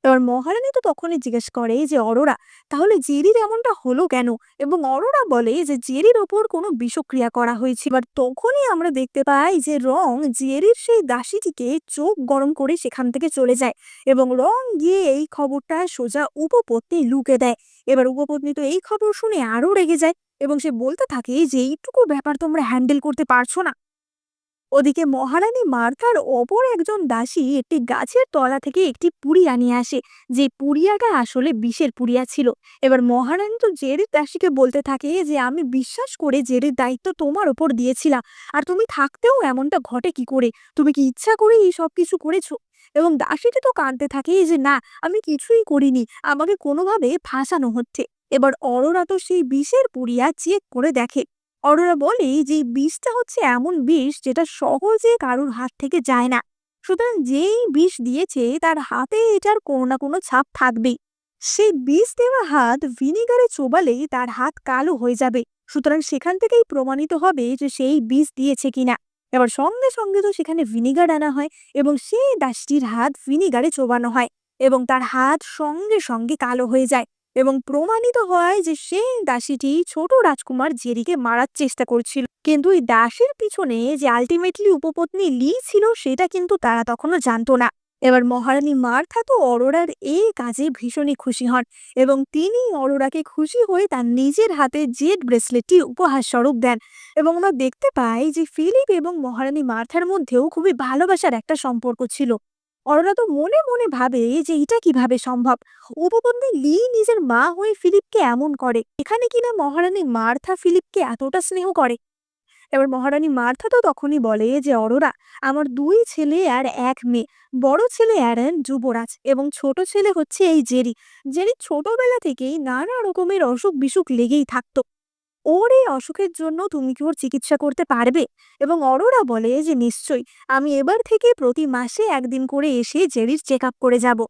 এবার মহারানী তো তখনই জিজ্ঞেস করে যে অরোরা, তাহলে জেরির এমনটা হলো কেন? এবং অরোরা বলে যে জেরির ওপর কোনো বিষক্রিয়া করা হয়েছে। এবার তখনই আমরা দেখতে পাই যে রং জেরির সেই দাসীটিকে চোখ গরম করে সেখান থেকে চলে যায় এবং রং গিয়ে এই খবরটা সোজা উপপত্নী লুকে দেয়। এবার উপপত্নী তো এই খবর শুনে আরো রেগে যায় এবং সে বলতে থাকে যে এইটুকু ব্যাপার তোমরা হ্যান্ডেল করতে পারছো না। ওদিকে মহারানী মার্থার অপর একজন দাসী একটি গাছের তলা থেকে একটি পুড়িয়া নিয়ে আসে, যে পুড়িয়াটা আসলে বিষের পুড়িয়া ছিল। এবার মহারানী তো জেরির দাসীকে বলতে থাকে যে আমি বিশ্বাস করে জেরির দায়িত্ব তোমার ওপর দিয়েছিলাম, আর তুমি থাকতেও এমনটা ঘটে কি করে? তুমি কি ইচ্ছা করে এই সব কিছু করেছো? এবং দাসীটি তো কাঁদতে থাকে যে না, আমি কিছুই করিনি, আমাকে কোনোভাবে ফাঁসানো হচ্ছে। এবার অরোরা তো সেই বিষের পুড়িয়া চেক করে দেখে। অরোরা বলে যে এই বিষটা হচ্ছে এমন বিষ যেটা সহজে কারোর হাত থেকে যায় না, সুতরাং যেই বিষ দিয়েছে তার হাতে এটার কোনো না কোনো ছাপ থাকবেই। সেই বিষ দেওয়া হাত ভিনিগারে চোবালেই তার হাত কালো হয়ে যাবে, সুতরাং সেখান থেকেই প্রমাণিত হবে যে সেই বিষ দিয়েছে কিনা। এবার সঙ্গে সঙ্গে তো সেখানে ভিনিগার আনা হয় এবং সেই দাসটির হাত ভিনিগারে চোবানো হয় এবং তার হাত সঙ্গে সঙ্গে কালো হয়ে যায় এবং প্রমাণিত হয় যে সেই দাসীটি ছোট রাজকুমার জেরিকে মারার চেষ্টা করছিল। কিন্তু এই দাসীর পিছনে যে আলটিমেটলি উপপত্নী লি ছিল সেটা কিন্তু তারা তখনও জানতো না। এবার মহারানী মার্থা তো অরোরার এই কাজে ভীষণই খুশি হন এবং তিনি অরোরাকে খুশি হয়ে তার নিজের হাতে জেড ব্রেসলেটটি উপহার স্বরূপ দেন। এবং আমরা দেখতে পাই যে ফিলিপ এবং মহারানী মার্থার মধ্যেও খুবই ভালোবাসার একটা সম্পর্ক ছিল। অরোরা তো মনে মনে ভাবে যে এটা কিভাবে সম্ভব, উপপত্নী লি নিজের মা হয়ে ফিলিপকে এমন করে, এখানে কিনা মহারানী মার্থা ফিলিপকে এতটা স্নেহ করে। এবার মহারানী মার্থা তো তখনই বলে যে অরোরা, আমার দুই ছেলে আর এক মেয়ে, বড় ছেলে অ্যারন যুবরাজ এবং ছোট ছেলে হচ্ছে এই জেরি। জেরি ছোটবেলা থেকেই নানা রকমের অসুখ বিসুখ লেগেই থাকতো, ওর এই অসুখের জন্য তুমি কি ওর চিকিৎসা করতে পারবে? এবং অরোরা বলে যে নিশ্চয়ই, আমি এবার থেকে প্রতি মাসে একদিন করে এসে জেরির চেক আপ করে যাব।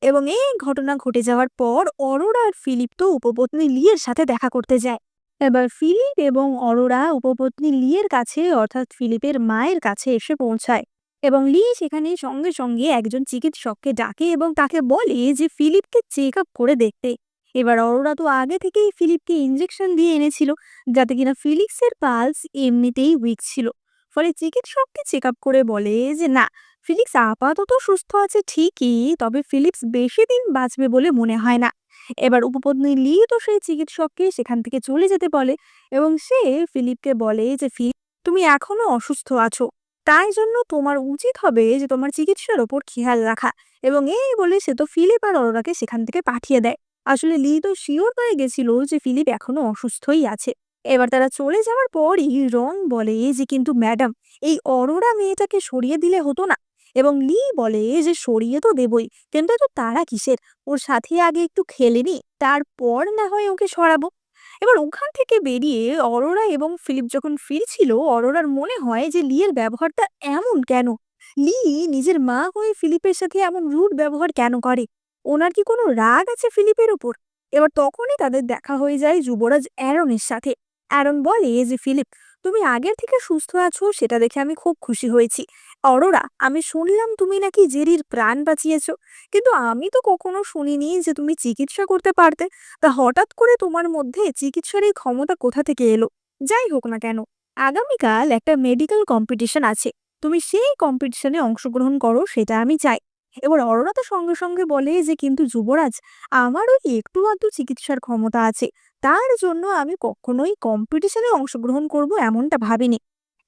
এবং এই ঘটনা ঘটে যাওয়ার পর অরোরা আর ফিলিপ তো উপপত্নী লিয়ের সাথে দেখা করতে যায়। এবার ফিলিপ এবং অরোরা উপপত্নী লিয়ের কাছে, অর্থাৎ ফিলিপের মায়ের কাছে এসে পৌঁছায় এবং লি সেখানে সঙ্গে সঙ্গে একজন চিকিৎসককে ডাকে এবং তাকে বলে যে ফিলিপকে চেক আপ করে দেখতে। এবার অরোরা তো আগে থেকেই ফিলিপকে ইঞ্জেকশন দিয়ে এনেছিল, যাতে কিনা ফিলিক্সের পালস এমনিতেই উইক ছিল। ফলে চিকিৎসককে চেক আপ করে বলে যে না, ফিলিক্স আপাতত সুস্থ আছে ঠিকই, তবে ফিলিপস বেশি দিন বাঁচবে বলে মনে হয় না। এবার উপপত্নী লি তো সেই চিকিৎসককে সেখান থেকে চলে যেতে বলে এবং সে ফিলিপকে বলে যে ফিলিপ, তুমি এখনো অসুস্থ আছো, তাই জন্য তোমার উচিত হবে যে তোমার চিকিৎসার ওপর খেয়াল রাখা। এবং এই বলে সে তো ফিলিপ আর অরোরাকে সেখান থেকে পাঠিয়ে দেয়। আসলে লি তো শিওর হয়ে গেছিল যে ফিলিপ এখনো অসুস্থই আছে। এবার তারা চলে যাওয়ার পরই রং বলে যে কিন্তু ম্যাডাম, এই অরোরা মেয়েটাকে সরিয়ে দিলে হতো না? এবং লি বলে যে সরিয়ে তো দেবই, কিন্তু এত তারা কিসের, ওর সাথে আগে একটু খেলে নি, তারপর না হয় ওকে সরাবো। এবার ওখান থেকে বেরিয়ে অরোরা এবং ফিলিপ যখন ফিরছিল, অরোরার মনে হয় যে লিয়ের ব্যবহারটা এমন কেন? লি নিজের মা হয়ে ফিলিপের সাথে এমন রুড ব্যবহার কেন করে? ওনার কি কোনো রাগ আছে ফিলিপের উপর? এবার তখনই তাদের দেখা হয়ে যায় যুবরাজ অ্যারনের সাথে। অ্যারন বলে যে, ফিলিপ, তুমি আগের থেকে সুস্থ আছো সেটা দেখে আমি খুব খুশি হয়েছি। অরোরা, আমি শুনলাম তুমি নাকি জেরির প্রাণ বাঁচিয়েছো, কিন্তু আমি তো কখনো শুনিনি যে তুমি চিকিৎসা করতে পারতে। তা হঠাৎ করে তোমার মধ্যে চিকিৎসার এই ক্ষমতা কোথা থেকে এলো? যাই হোক না কেন, আগামীকাল একটা মেডিকেল কম্পিটিশন আছে, তুমি সেই কম্পিটিশনে অংশগ্রহণ করো, সেটা আমি চাই। এবার অরোরা তো সঙ্গে সঙ্গে বলে যে, কিন্তু যুবরাজ, আমার ওই একটু আধটু চিকিৎসার ক্ষমতা আছে, তার জন্য আমি কখনোই কম্পিটিশনে অংশগ্রহণ করব এমনটা ভাবিনি।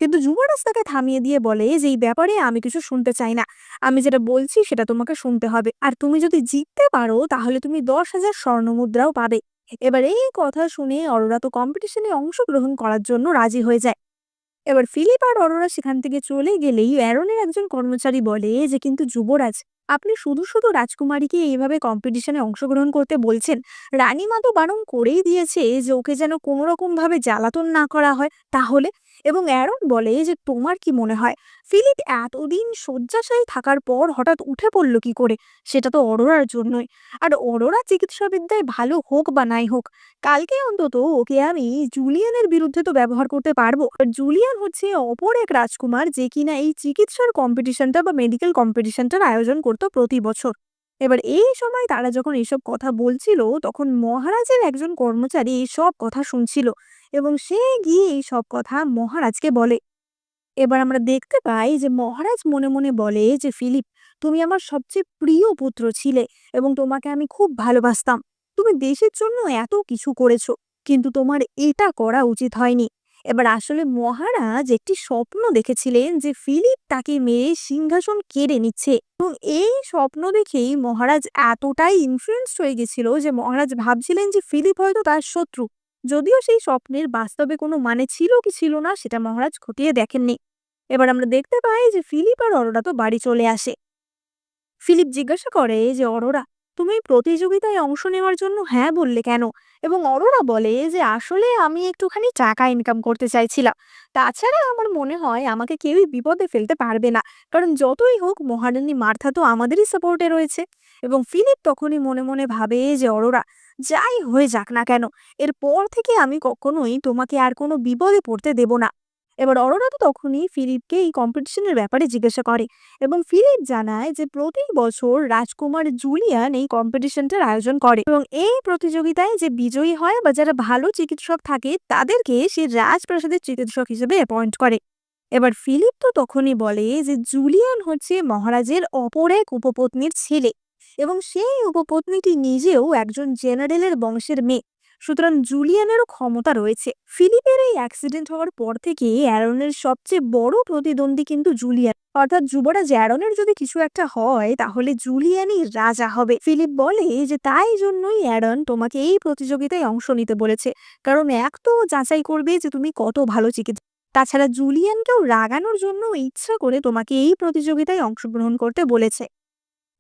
কিন্তু যুবরাজ তাকে থামিয়ে দিয়ে বলে যে, এই ব্যাপারে আমি কিছু শুনতে চাই না, আমি যেটা বলছি সেটা তোমাকে শুনতে হবে, আর তুমি যদি জিততে পারো তাহলে তুমি 10,000 স্বর্ণমুদ্রাও পাবে। এবার এই কথা শুনে অরোরা তো কম্পিটিশনে অংশগ্রহণ করার জন্য রাজি হয়ে যায়। এবার ফিলিপ আর অরোরা সেখান থেকে চলে গেলেই অ্যারনের একজন কর্মচারী বলে যে, কিন্তু যুবরাজ, আপনি শুধু শুধু রাজকুমারীকে এইভাবে কম্পিটিশনে অংশগ্রহণ করতে বলছেন? রানীমা তো বারণ করেই দিয়েছে যে ওকে যেন কোনো রকম ভাবে জ্বালাতন না করা হয়। তাহলে? এবং অ্যারন বলে যে, তোমার কি মনে হয় ফিলিপ এতদিন শয্যাশায়ী থাকার পর হঠাৎ উঠে পড়লো কি করে? সেটা তো অরোরার জন্যই। আর অরোরা চিকিৎসাবিদ্যায় ভালো হোক বা নাই হোক, কালকে অন্তত ওকে আমি জুলিয়ানের বিরুদ্ধে তো ব্যবহার করতে পারবো। আর জুলিয়ান হচ্ছে অপর এক রাজকুমার যে কিনা এই চিকিৎসার কম্পিটিশনটা বা মেডিকেল কম্পিটিশনটার আয়োজন করতো প্রতি বছর। এবার এই সময় তারা যখন এইসব কথা বলছিল, তখন মহারাজের একজন কর্মচারী এই সব কথা শুনছিল এবং সে গিয়ে এই সব কথা মহারাজকে বলে। এবার আমরা দেখতে পাই যে মহারাজ মনে মনে বলে যে, ফিলিপ, তুমি আমার সবচেয়ে প্রিয় পুত্র ছিলে এবং তোমাকে আমি খুব ভালোবাসতাম। তুমি দেশের জন্য এত কিছু করেছো, কিন্তু তোমার এটা করা উচিত হয়নি। এবার আসলে মহারাজ একটি স্বপ্ন দেখেছিলেন যে ফিলিপ তাকে মেরে সিংহাসন কেড়ে নিচ্ছে, এবং এই স্বপ্ন দেখেই মহারাজ এতটাই ইনফ্লুয়েন্সড হয়ে গেছিল যে মহারাজ ভাবছিলেন যে ফিলিপ হয়তো তার শত্রু। যদিও সেই স্বপ্নের বাস্তবে কোনো মানে ছিল কি ছিল না সেটা মহারাজ খতিয়ে দেখেননি। এবার আমরা দেখতে পাই যে ফিলিপ আর অরোরা তো বাড়ি চলে আসে। ফিলিপ জিজ্ঞাসা করে যে, অরোরা, তুমি এই প্রতিযোগিতায় অংশ নেওয়ার জন্য হ্যাঁ বললে কেন? এবং অরোরা বলে যে, আসলে আমি একটুখানি টাকা ইনকাম করতে চাইছিলাম। তাছাড়া আমার মনে হয় আমাকে কেউই বিপদে ফেলতে পারবে না, কারণ যতই হোক মহারানী মার্থা তো আমাদেরই সাপোর্টে রয়েছে। এবং ফিলিপ তখনই মনে মনে ভাবে যে, অরোরা, যাই হয়ে যাক না কেন, এরপর থেকে আমি কখনোই তোমাকে আর কোনো বিপদে পড়তে দেব না। এবার অরোরা তো তখনই ফিলিপকে এই কম্পিটিশনের ব্যাপারে জিজ্ঞাসা করে এবং ফিলিপ জানায় যে প্রতি বছর রাজকুমার জুলিয়ান এই কম্পিটিশনটার আয়োজন করে এবং এই প্রতিযোগিতায় যে বিজয়ী হয় বা যারা ভালো চিকিৎসক থাকে তাদেরকে সে রাজপ্রাসাদের চিকিৎসক হিসেবে অ্যাপয়েন্ট করে। এবার ফিলিপ তো তখনই বলে যে জুলিয়ান হচ্ছে মহারাজের অপর এক উপপত্নীর ছেলে এবং সেই উপপত্নীটি নিজেও একজন জেনারেলের বংশের মেয়ে, সুতরাং জুলিয়ানেরও ক্ষমতা রয়েছে। ফিলিপের এই অ্যাক্সিডেন্ট হওয়ার পর থেকে অ্যারনের সবচেয়ে বড় প্রতিদ্বন্দ্বী কিন্তু জুলিয়ান, অর্থাৎ যুবরাজ অ্যারনের যদি কিছু একটা হয় তাহলে জুলিয়ানই রাজা হবে। ফিলিপ বলে যে তাই জন্যই অ্যারন তোমাকে এই প্রতিযোগিতায় অংশ নিতে বলেছে, কারণ এক তো যাচাই করবে যে তুমি কত ভালো চিকিৎসক, তাছাড়া জুলিয়ানকেও রাগানোর জন্য ইচ্ছা করে তোমাকে এই প্রতিযোগিতায় অংশগ্রহণ করতে বলেছে।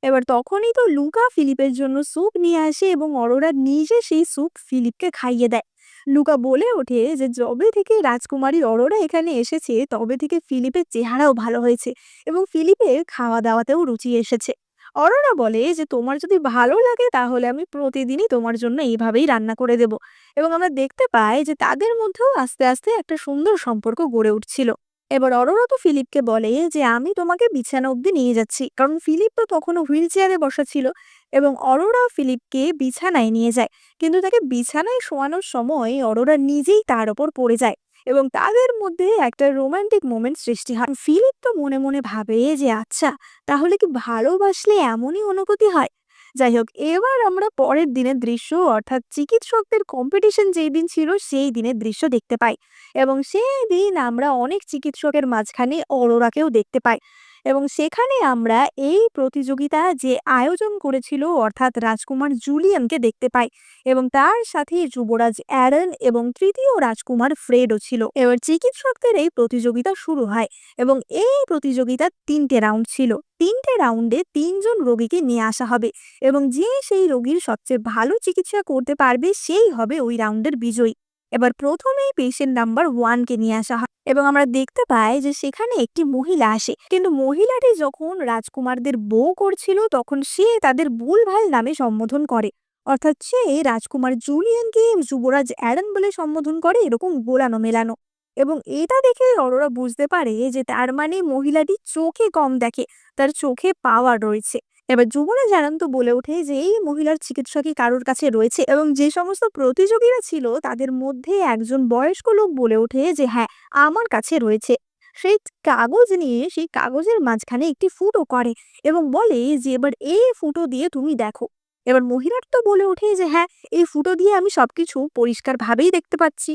এবার তখনই তো লুকা ফিলিপের জন্য স্যুপ নিয়ে আসে এবং অরোরা নিজে সেই স্যুপ ফিলিপকে খাইয়ে দেয়। লুকা বলে ওঠে যে যবে থেকে রাজকুমারী অরোরা এখানে এসেছে তবে থেকে ফিলিপের চেহারাও ভালো হয়েছে এবং ফিলিপের খাওয়া দাওয়াতেও রুচি এসেছে। অরোরা বলে যে, তোমার যদি ভালো লাগে তাহলে আমি প্রতিদিনই তোমার জন্য এইভাবেই রান্না করে দেব। এবং আমরা দেখতে পাই যে তাদের মধ্যেও আস্তে আস্তে একটা সুন্দর সম্পর্ক গড়ে উঠছিল। এবার অরোরা তো ফিলিপকে বলে যে, আমি তোমাকে বিছানা অব্দি নিয়ে যাচ্ছি, কারণ ফিলিপ তো তখনও হুইল চেয়ারে বসা ছিল। এবং অরোরা ফিলিপকে বিছানায় নিয়ে যায়, কিন্তু তাকে বিছানায় শোয়ানোর সময় অরোরা নিজেই তার ওপর পড়ে যায় এবং তাদের মধ্যে একটা রোমান্টিক মোমেন্ট সৃষ্টি হয়। ফিলিপ তো মনে মনে ভাবে যে, আচ্ছা, তাহলে কি ভালোবাসলে এমনই অনুভূতি হয়? যাই হোক, এবার আমরা পরের দিনের দৃশ্য, অর্থাৎ চিকিৎসকদের কম্পিটিশন যেই দিন ছিল সেই দিনের দৃশ্য দেখতে পাই এবং সেই দিন আমরা অনেক চিকিৎসকের মাঝখানে অরোরাকেও দেখতে পাই এবং সেখানে আমরা এই প্রতিযোগিতা যে আয়োজন করেছিল অর্থাৎ রাজকুমার জুলিয়ানকে দেখতে পাই এবং তার সাথে যুবরাজ অ্যারন এবং তৃতীয় রাজকুমার ফ্রেডও ছিল। এবার চিকিৎসকদের এই প্রতিযোগিতা শুরু হয় এবং এই প্রতিযোগিতা 3টে রাউন্ড ছিল। 3টে রাউন্ডে 3জন রোগীকে নিয়ে আসা হবে এবং যে সেই রোগীর সবচেয়ে ভালো চিকিৎসা করতে পারবে সেই হবে ওই রাউন্ডের বিজয়ী। এবার প্রথমেই পেশেন্ট নাম্বার 1 কে নিয়ে আসা হয় এবং আমরা দেখতে পাই যে সেখানে একটি মহিলা আসে, কিন্তু মহিলাটি যখন রাজকুমারদের বউ করছিল তখন সে তাদের ভুলভাল নামে সম্বোধন করে। অর্থাৎ সে রাজকুমার জুলিয়ানকে যুবরাজ অ্যারন বলে সম্বোধন করে, এরকম গোলানো মেলানো। এবং এটা দেখে অরোরা বুঝতে পারে যে তার মানে মহিলাটি চোখে কম দেখে, তার চোখে পাওয়ার রয়েছে। এবার যুবরাজ অ্যারন তো বলে ওঠে যে এই মহিলার চিকিৎসা কি কারোর কাছে রয়েছে, এবং যে সমস্ত প্রতিযোগীরা ছিল তাদের মধ্যে একজন বয়স্ক লোক বলে ওঠে যে হ্যাঁ, আমার কাছে রয়েছে। সেই কাগজ নিয়ে সেই কাগজের মাঝখানে একটি ফুটো করে এবং বলে যে এবার এই ফুটো দিয়ে তুমি দেখো। এবার মহিলাটা তো বলে ওঠে যে হ্যাঁ, এই ফুটো দিয়ে আমি সবকিছু পরিষ্কারভাবেই দেখতে পাচ্ছি।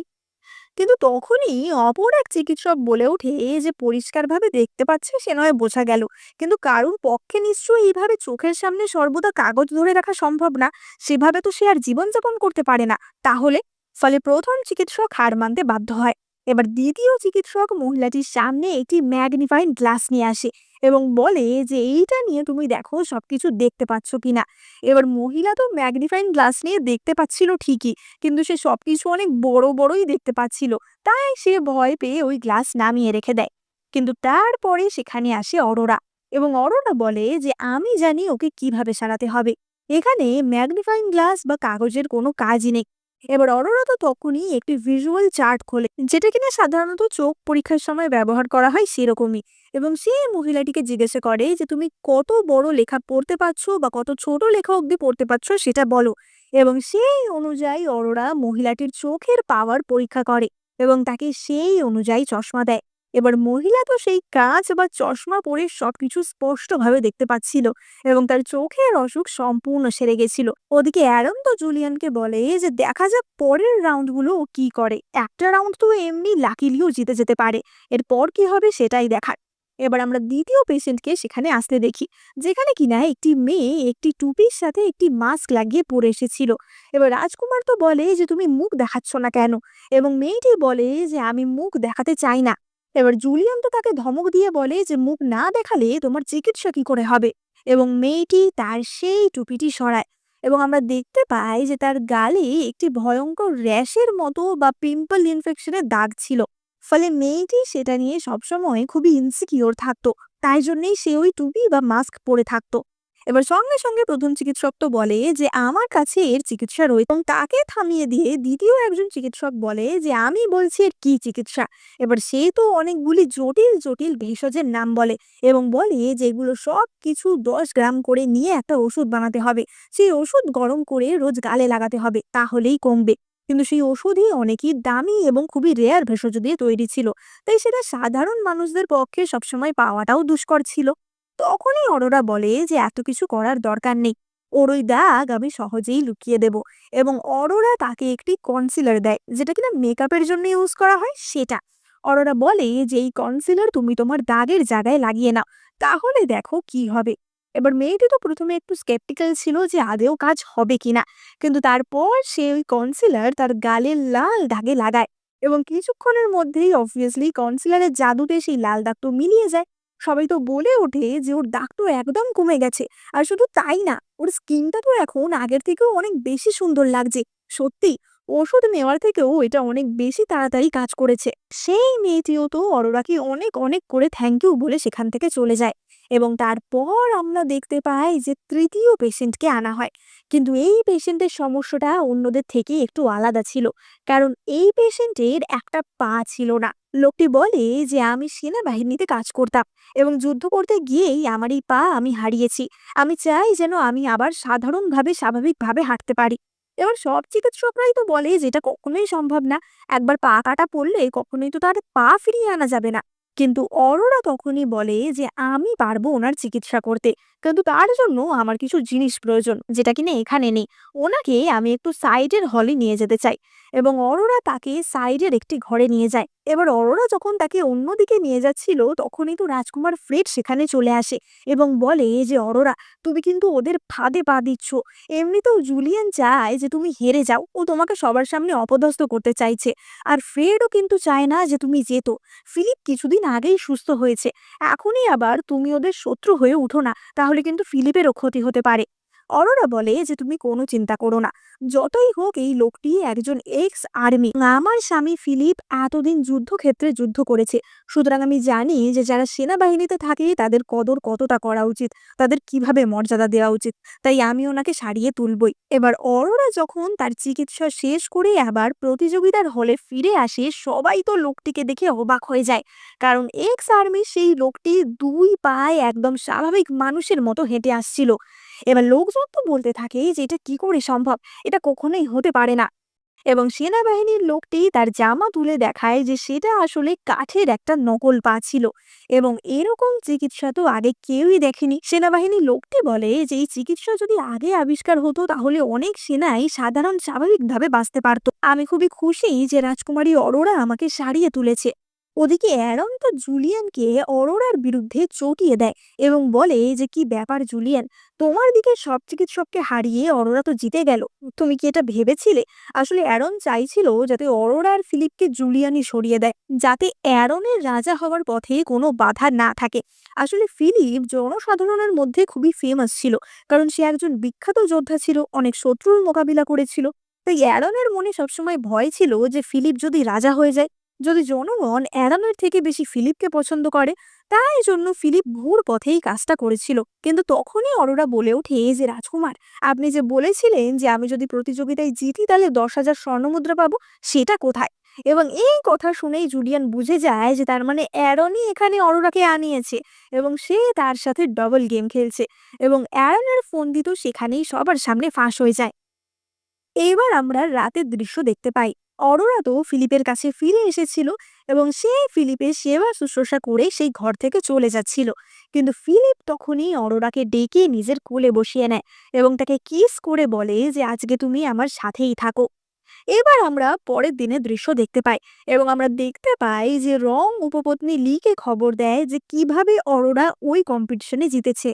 কিন্তু তখনই অপর এক চিকিৎসক বলে ওঠে যে পরিষ্কারভাবে দেখতে পাচ্ছে সে নয় বোঝা গেল, কিন্তু কারুর পক্ষে নিশ্চয়ই এইভাবে চোখের সামনে সর্বদা কাগজ ধরে রাখা সম্ভব না, সেভাবে তো সে আর জীবনযাপন করতে পারে না। তাহলে ফলে প্রথম চিকিৎসক হার মানতে বাধ্য হয়। এবার দ্বিতীয় চিকিৎসক মহিলাটির সামনে একটি ম্যাগনিফাইং গ্লাস নিয়ে আসে এবং বলে যে এইটা নিয়ে তুমি দেখো সবকিছু দেখতে পাচ্ছ কিনা। এবার মহিলা তো ম্যাগনিফাইং গ্লাস নিয়ে দেখতে পাচ্ছিল ঠিকই, কিন্তু সে সবকিছু অনেক বড় বড়ই দেখতে পাচ্ছিল। তাই সে ভয় পেয়ে ওই গ্লাস নামিয়ে রেখে দেয়। কিন্তু তারপরে সেখানে আসে অরোরা এবং অরোরা বলে যে আমি জানি ওকে কিভাবে সারাতে হবে, এখানে ম্যাগনিফাইং গ্লাস বা কাগজের কোনো কাজই নেই। এবার অরোরা তো তখনই একটি ভিজুয়াল চার্ট খোলে, যেটা কিনা সাধারণত চোখ পরীক্ষার সময় ব্যবহার করা হয় সেরকমই। এবং সে মহিলাটিকে জিজ্ঞাসা করে যে তুমি কত বড় লেখা পড়তে পারছো বা কত ছোট লেখা অবধি পড়তে পারছো সেটা বলো। এবং সেই অনুযায়ী অরোরা মহিলাটির চোখের পাওয়ার পরীক্ষা করে এবং তাকে সেই অনুযায়ী চশমা দেয়। এবার মহিলা তো সেই কাঁচ বা চশমা পরে সবকিছু স্পষ্টভাবে দেখতে পাচ্ছিল এবং তার চোখের অসুখ সম্পূর্ণ সেরে গেছিল। ওদিকে অ্যারন তো জুলিয়ানকে বলে যে দেখা যাক পরের রাউন্ডগুলো ও কি করে, একটা রাউন্ড তো এমনি লাকিলিও জিতে যেতে পারে, এরপর কি হবে সেটাই দেখার। এবার আমরা দ্বিতীয় পেশেন্টকে সেখানে আসতে দেখি, যেখানে কিনা একটি মেয়ে একটি টুপির সাথে একটি মাস্ক লাগিয়ে পরে এসেছিল। এবার রাজকুমার তো বলে যে তুমি মুখ দেখাচ্ছ না কেন, এবং মেয়েটি বলে যে আমি মুখ দেখাতে চাই না। এবার জুলিয়ান তো তাকে ধমক দিয়ে বলে যে মুখ না দেখালে তোমার চিকিৎসা কি করে হবে, এবং মেয়েটি তার সেই টুপিটি সরায় এবং আমরা দেখতে পাই যে তার গালে একটি ভয়ঙ্কর র্যাশের মতো বা পিম্পল ইনফেকশনের দাগ ছিল। ফলে মেয়েটি সেটা নিয়ে সবসময় খুবই ইনসিকিওর থাকতো, তাই জন্যই সে ওই টুপি বা মাস্ক পরে থাকতো। এবার সঙ্গে সঙ্গে প্রথম চিকিৎসক তো বলে যে আমার কাছে এর চিকিৎসা রয়েছে, এবং তাকে থামিয়ে দিয়ে দ্বিতীয় একজন চিকিৎসক বলে যে আমি বলছি এর কি চিকিৎসা। এবার সে তো অনেকগুলি জটিল জটিল ভেষজের নাম বলে এবং বলে যে এগুলো সব কিছু 10 গ্রাম করে নিয়ে একটা ওষুধ বানাতে হবে, সেই ওষুধ গরম করে রোজ গালে লাগাতে হবে, তাহলেই কমবে। কিন্তু সেই ওষুধই অনেকই দামি এবং খুবই রেয়ার ভেষজ দিয়ে তৈরি ছিল, তাই সেটা সাধারণ মানুষদের পক্ষে সবসময় পাওয়াটাও দুষ্কর ছিল। তখনই অরোরা বলে যে এত কিছু করার দরকার নেই, ওর ওই দাগ আমি সহজেই লুকিয়ে দেব। এবং অরোরা তাকে একটি কনসিলার দেয়, যেটা কিনা মেকআপের জন্য ইউজ করা হয় সেটা। অরোরা বলে যে এই কনসিলার তুমি তোমার দাগের জায়গায় লাগিয়ে নাও, তাহলে দেখো কি হবে। এবার মেয়েটি তো প্রথমে একটু স্কেপটিক্যাল ছিল যে আদেও কাজ হবে কিনা, কিন্তু তারপর সে ওই কনসিলার তার গালের লাল দাগে লাগায় এবং কিছুক্ষণের মধ্যেই অবভিয়াসলি কনসিলারের জাদুতে সেই লাল দাগ তো মিলিয়ে যায়। সবাই তো বলে ওঠে যে ওর দাগ তো একদম কমে গেছে, আর শুধু তাই না, ওর স্কিনটা তো এখন আগের থেকেও অনেক বেশি সুন্দর লাগছে। সত্যি, ওষুধ নেওয়ার থেকেও এটা অনেক বেশি তাড়াতাড়ি কাজ করেছে। সেই মেয়েটিও তো অরোরাকে অনেক অনেক করে থ্যাংক ইউ বলে সেখান থেকে চলে যায়। এবং তারপর আমরা দেখতে পাই যে তৃতীয় পেশেন্টকে আনা হয়, কিন্তু এই পেশেন্টের সমস্যাটা অন্যদের থেকে একটু আলাদা ছিল, কারণ এই পেশেন্টের একটা পা ছিল না। লোকটি বলে যে আমি সেনাবাহিনীতে কাজ করতাম এবং যুদ্ধ করতে গিয়েই আমার এই পা আমি হারিয়েছি, আমি চাই যেন আমি আবার সাধারণভাবে স্বাভাবিকভাবে হাঁটতে পারি। এবার সব চিকিৎসকরাই তো বলে যে এটা কখনোই সম্ভব না, একবার পা কাটা পড়লে কখনোই তো তার পা ফিরিয়ে আনা যাবে না। কিন্তু অরোরা তখনই বলে যে আমি পারবো ওনার চিকিৎসা করতে, কিন্তু তার জন্য আমার কিছু জিনিস প্রয়োজন যেটা কিনা এখানে নেই। ওনাকে আমি একটু সাইডের হলে নিয়ে যেতে চাই। এবং অরোরা তাকে সাইডের একটি ঘরে নিয়ে যায়। এবার অরোরা যখন তাকে অন্যদিকে নিয়ে যাচ্ছিল তখনই তো রাজকুমার ফ্রেড সেখানে চলে আসে এবং বলে যে অরোরা, তুমি কিন্তু ওদের ফাঁদে পা দিচ্ছ। এমনিতেও জুলিয়ান চায় যে তুমি হেরে যাও, ও তোমাকে সবার সামনে অপদস্থ করতে চাইছে। আর ফ্রেডও কিন্তু চায় না যে তুমি যেতো। ফিলিপ কিছুদিন আগেই সুস্থ হয়েছে, এখনই আবার তুমি ওদের শত্রু হয়ে উঠো না, তাহলে কিন্তু ফিলিপেরও ক্ষতি হতে পারে। অরোরা বলে যে তুমি কোনো চিন্তা করো না, যতই হোক এই লোকটি একজন এক্স আর্মি। আমার স্বামী ফিলিপ এতদিন যুদ্ধক্ষেত্রে যুদ্ধ করেছে, সুতরাং আমি জানি যে যারা সেনাবাহিনীতে থাকে তাদের কদর কতটা করা উচিত, তাদের কিভাবে মর্যাদা দেওয়া উচিত। তাই আমি ওনাকে সারিয়ে তুলবই। এবার অরোরা যখন তার চিকিৎসা শেষ করে আবার প্রতিযোগিতার হলে ফিরে আসে, সবাই তো লোকটিকে দেখে অবাক হয়ে যায়, কারণ এক্স আর্মি সেই লোকটি দুই পায়ে একদম স্বাভাবিক মানুষের মতো হেঁটে আসছিল। এবার লোকজন তো বলতে থাকে যে এটা কি করে সম্ভব, এটা কখনোই হতে পারে না। এবং সেনাবাহিনীর লোকটি তার জামা তুলে দেখায় যে সেটা আসলে কাঠের একটা নকল পা ছিল, এবং এরকম চিকিৎসা তো আগে কেউই দেখেনি। সেনাবাহিনীর লোকটি বলে যে এই চিকিৎসা যদি আগে আবিষ্কার হতো তাহলে অনেক সেনাই সাধারণ স্বাভাবিকভাবে বাঁচতে পারতো। আমি খুবই খুশি যে রাজকুমারী অরোরা আমাকে সারিয়ে তুলেছে। ওদিকে অ্যারন তো জুলিয়ানকে অরোরার বিরুদ্ধে চটিয়ে দেয় এবং বলে যে কি ব্যাপার জুলিয়ান, তোমার দিকে সব চিকিৎসককে হারিয়ে অরোরা তো জিতে গেল, তুমি কি এটা ভেবেছিলে? আসলে অ্যারন চাইছিল যাতে অরোরা আর ফিলিপকে জুলিয়ানই সরিয়ে দেয়, যাতে অ্যারনের রাজা হওয়ার পথে কোনো বাধা না থাকে। আসলে ফিলিপ জনসাধারণের মধ্যে খুবই ফেমাস ছিল, কারণ সে একজন বিখ্যাত যোদ্ধা ছিল, অনেক শত্রুর মোকাবিলা করেছিল। তাই অ্যারনের মনে সবসময় ভয় ছিল যে ফিলিপ যদি রাজা হয়ে যায়, যদি জনগণ অ্যারনের থেকে বেশি ফিলিপকে পছন্দ করে। তাই জন্য ফিলিপ ভুল পথেই কাজটা করেছিল। কিন্তু তখনই অরোরা বলে ওঠে যে রাজকুমার, আপনি যে বলেছিলেন যে আমি যদি প্রতিযোগিতায় জিতি তাহলে 10,000 স্বর্ণমুদ্রা পাবো, সেটা কোথায়? এবং এই কথা শুনেই জুলিয়ান বুঝে যায় যে তার মানে অ্যারনই এখানে অরোরাকে আনিয়েছে এবং সে তার সাথে ডবল গেম খেলছে। এবং অ্যারনের ফন্দি তো সেখানেই সবার সামনে ফাঁস হয়ে যায়। এইবার আমরা রাতের দৃশ্য দেখতে পাই। অরোরা তো ফিলিপের কাছে ফিরে এসেছিল এবং সে ফিলিপের সেবা শুশ্রূষা করে সেই ঘর থেকে চলে যাচ্ছিল। কিন্তু ফিলিপ তখনই অরোরাকে ডেকে নিজের কোলে বসিয়ে নেয় এবং তাকে কিস করে বলে যে আজকে তুমি আমার সাথেই থাকো। এবার আমরা পরের দিনের দৃশ্য দেখতে পাই এবং আমরা দেখতে পাই যে রং উপপত্নী লিকে খবর দেয় যে কিভাবে অরোরা ওই কম্পিটিশনে জিতেছে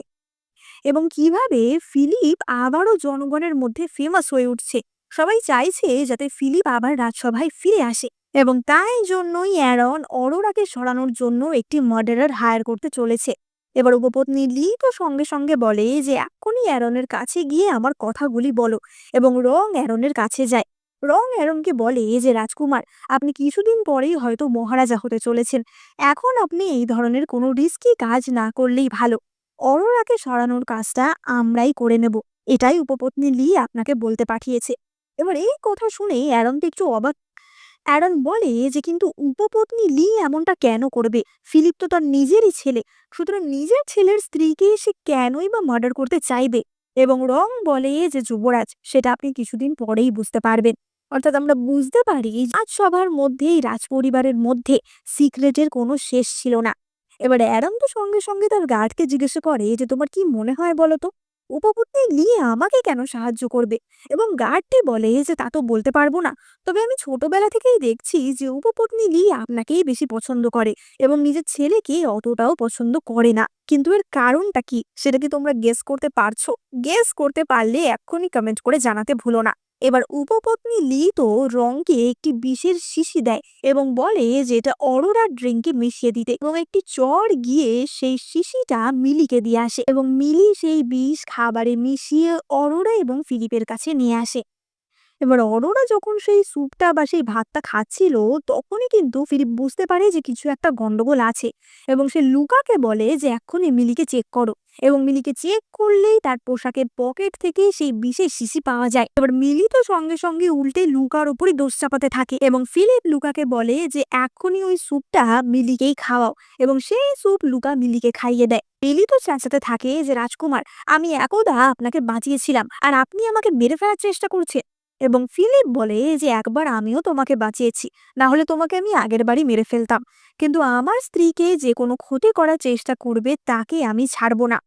এবং কিভাবে ফিলিপ আবারও জনগণের মধ্যে ফেমাস হয়ে উঠছে। সবাই চাইছে যাতে ফিলিপ আবার রাজসভায় ফিরে আসে এবং তাই জন্যই অ্যারন অরোরাকে সরানোর জন্য একটি মার্ডারার হায়ার করতে চলেছে। এবার উপপত্নী লি তো সঙ্গে সঙ্গে বলে যে এখনই অ্যারনের কাছে গিয়ে আমার কথাগুলি বলো, এবং রং অ্যারনের কাছে যায়। রং অ্যারনকে বলে যে রাজকুমার, আপনি কিছুদিন পরেই হয়তো মহারাজা হতে চলেছেন, এখন আপনি এই ধরনের কোনো রিস্কি কাজ না করলেই ভালো। অরোরাকে সরানোর কাজটা আমরাই করে নেব, এটাই উপপত্নী লি আপনাকে বলতে পাঠিয়েছে। এবার এই কথা শুনে অ্যারন তো একটু অবাক। অ্যারন বলে যে কিন্তু উপপত্নী লি এমনটা কেন করবে? ফিলিপ তো তার নিজেরই ছেলে, সুতরাং নিজের ছেলের স্ত্রীকে সে কেনই বা মার্ডার করতে চাইবে? এবং রং বলে যে যুবরাজ, সেটা আপনি কিছুদিন পরেই বুঝতে পারবেন। অর্থাৎ আমরা বুঝতে পারি রাজসভার মধ্যেই রাজপরিবারের মধ্যে সিক্রেটের কোনো শেষ ছিল না। এবার অ্যারন তো সঙ্গে সঙ্গে তার গার্ডকে জিজ্ঞাসা করে যে তোমার কি মনে হয় বলো তো, উপপত্নী লি আমাকে কেন সাহায্য করবে? এবং গার্ডটি বলে যে তা তো বলতে পারবো না, তবে আমি ছোটবেলা থেকেই দেখছি যে উপপত্নী লি আপনাকেই বেশি পছন্দ করে এবং নিজের ছেলেকে অতটাও পছন্দ করে না। কিন্তু এর কারণটা কি সেটা কি তোমরা গেস করতে পারছো? গেস করতে পারলে এক্ষুনি কমেন্ট করে জানাতে ভুলো না। এবার উপপত্নী লি তো রংকে একটি বিষের শিশি দেয় এবং বলে যে এটা অরোরার ড্রিঙ্কে মিশিয়ে দিতে, এবং একটি চর গিয়ে সেই শিশিটা মিলিকে দিয়ে আসে এবং মিলি সেই বিষ খাবারে মিশিয়ে অরোরা এবং ফিলিপের কাছে নিয়ে আসে। এবার অরোরা যখন সেই স্যুপটা বা সেই ভাতটা খাচ্ছিল, তখনই কিন্তু ফিলিপ বুঝতে পারে যে কিছু একটা গন্ডগোল আছে এবং সে লুকাকে বলে যে এক্ষুনি মিলিকে চেক করো। এবং মিলিকে চেক করলেই তার পোশাকের পকেট থেকে সেই বিশেষ শিশি পাওয়া যায়। এবার মিলি তো সঙ্গে সঙ্গে উল্টে লুকার উপরই দোষ চাপাতে থাকে এবং ফিলিপ লুকাকে বলে যে এক্ষুনি ওই স্যুপটা মিলিকেই খাওয়াও, এবং সেই স্যুপ লুকা মিলিকে খাইয়ে দেয়। মিলি তো চেঁচাতে থাকে যে রাজকুমার, আমি একদা আপনাকে বাঁচিয়েছিলাম আর আপনি আমাকে মেরে ফেলার চেষ্টা করছেন। এবং ফিলিপ বলে যে একবার আমিও তোমাকে বাঁচিয়েছি, না হলে তোমাকে আমি আগের বারই মেরে ফেলতাম, কিন্তু আমার স্ত্রীকে যে কোনো ক্ষতি করার চেষ্টা করবে তাকে আমি ছাড়বো না।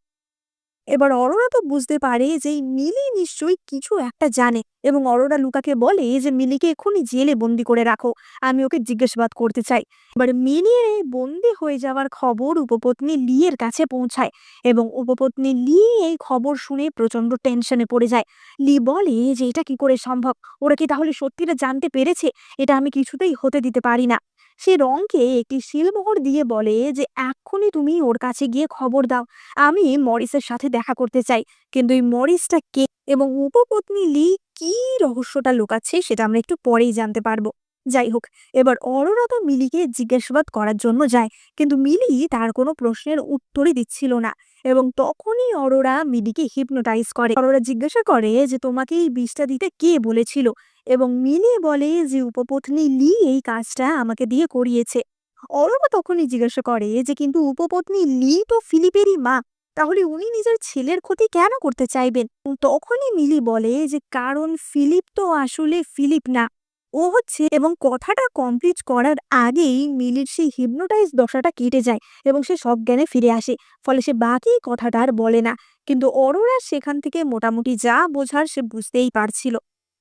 এবার অরোরা তো বুঝতে পারে যে এই মিলি নিশ্চয়ই কিছু একটা জানে এবং অরোরা লুকাকে বলে যে মিলিকে এক্ষুনি জেলে বন্দি করে রাখো, আমি ওকে জিজ্ঞাসাবাদ করতে চাই। এবার মিলির এই বন্দি হয়ে যাওয়ার খবর উপপত্নী লিয়ের কাছে পৌঁছায় এবং উপপত্নী লি এই খবর শুনে প্রচন্ড টেনশনে পড়ে যায়। লি বলে যে এটা কি করে সম্ভব, ওরা কি তাহলে সত্যিটা জানতে পেরেছে? এটা আমি কিছুতেই হতে দিতে পারি না। সে রংকে একটি শিলমোহর দিয়ে বলে যে এক্ষুনি তুমি ওর কাছে গিয়ে খবর দাও, আমি মরিসের সাথে দেখা করতে চাই। কিন্তু এই মরিসটা কে এবং উপপত্নী লি কি রহস্যটা লুকাচ্ছে সেটা আমরা একটু পরেই জানতে পারবো। যাই হোক, এবার অরোরা তো মিলিকে জিজ্ঞাসাবাদ করার জন্য যায়, কিন্তু মিলি তার কোনো প্রশ্নের উত্তরই দিচ্ছিল না। এবং তখনই অরোরা মিলিকে হিপনোটাইজ করে। অরোরা জিজ্ঞাসা করে যে তোমাকে এই বিষটা দিতে কে বলেছিল, এবং মিলি বলে যে উপপত্নী লি এই কাজটা আমাকে দিয়ে করিয়েছে। অরোরা তখনই জিজ্ঞাসা করে যে কিন্তু উপপত্নী লি তো ফিলিপেরই মা, তাহলে উনি নিজের ছেলের ক্ষতি কেন করতে চাইবেন? তখনই মিলি বলে যে কারণ ফিলিপ তো আসলে ফিলিপ না, ও হচ্ছে। এবং কথাটা কমপ্লিট করার আগেই মিলির সেই হিপনোটাইজ দশাটা কেটে যায় এবং সে সব জ্ঞানে ফিরে আসে। ফলে সে বাকি কথাটা আর বলে না, কিন্তু অরোরা সেখান থেকে মোটামুটি যা বোঝার সে বুঝতেই পারছিল।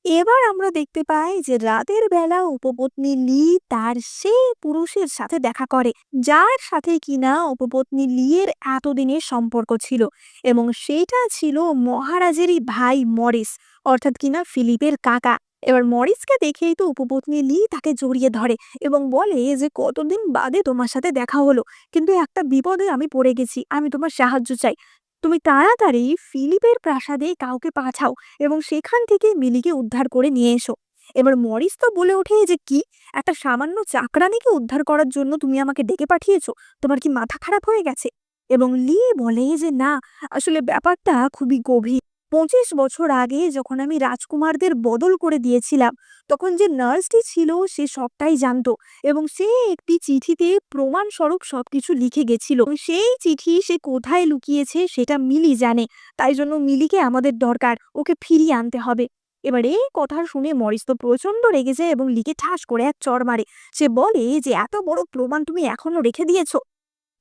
এবার আমরা দেখতে পাই যে রাতের বেলা উপপত্নী লি তার সেই পুরুষের সাথে দেখা করে যার সাথে কিনা উপপত্নী লিয়ের এতদিনের সম্পর্ক ছিল, এবং সেটা ছিল মহারাজেরই ভাই মরিস, অর্থাৎ কিনা ফিলিপের কাকা। এবার মরিসকে দেখেই তো উপপত্নী লি তাকে জড়িয়ে ধরে এবং বলে যে কতদিন বাদে তোমার সাথে দেখা হলো, কিন্তু একটা বিপদে আমি পড়ে গেছি, আমি তোমার সাহায্য চাই। তুমি তাড়াতাড়ি ফিলিপের প্রাসাদে কাউকে পাঠাও এবং সেখান থেকে মিলিকে উদ্ধার করে নিয়ে এসো। এবার মরিস তো বলে ওঠে যে কি, একটা সামান্য চাকরানিকে উদ্ধার করার জন্য তুমি আমাকে ডেকে পাঠিয়েছো? তোমার কি মাথা খারাপ হয়ে গেছে? এবং লি বলে যে না, আসলে ব্যাপারটা খুবই গভীর। 25 বছর আগে যখন আমি রাজকুমারদের বদল করে দিয়েছিলাম, তখন যে নার্সটি ছিল সে সবটাই জানতো, এবং সে একটি চিঠিতে প্রমাণস্বরূপ সবকিছু লিখে গেছিল। সেই চিঠি সে কোথায় লুকিয়েছে সেটা মিলি জানে। তাই জন্য মিলিকে আমাদের দরকার, ওকে ফিরিয়ে আনতে হবে। এবার এই কথা শুনে মরিস তো প্রচন্ড রেগে যায় এবং লিকে ঠাস করে এক চড় মারে। সে বলে যে এত বড় প্রমাণ তুমি এখনো রেখে দিয়েছো।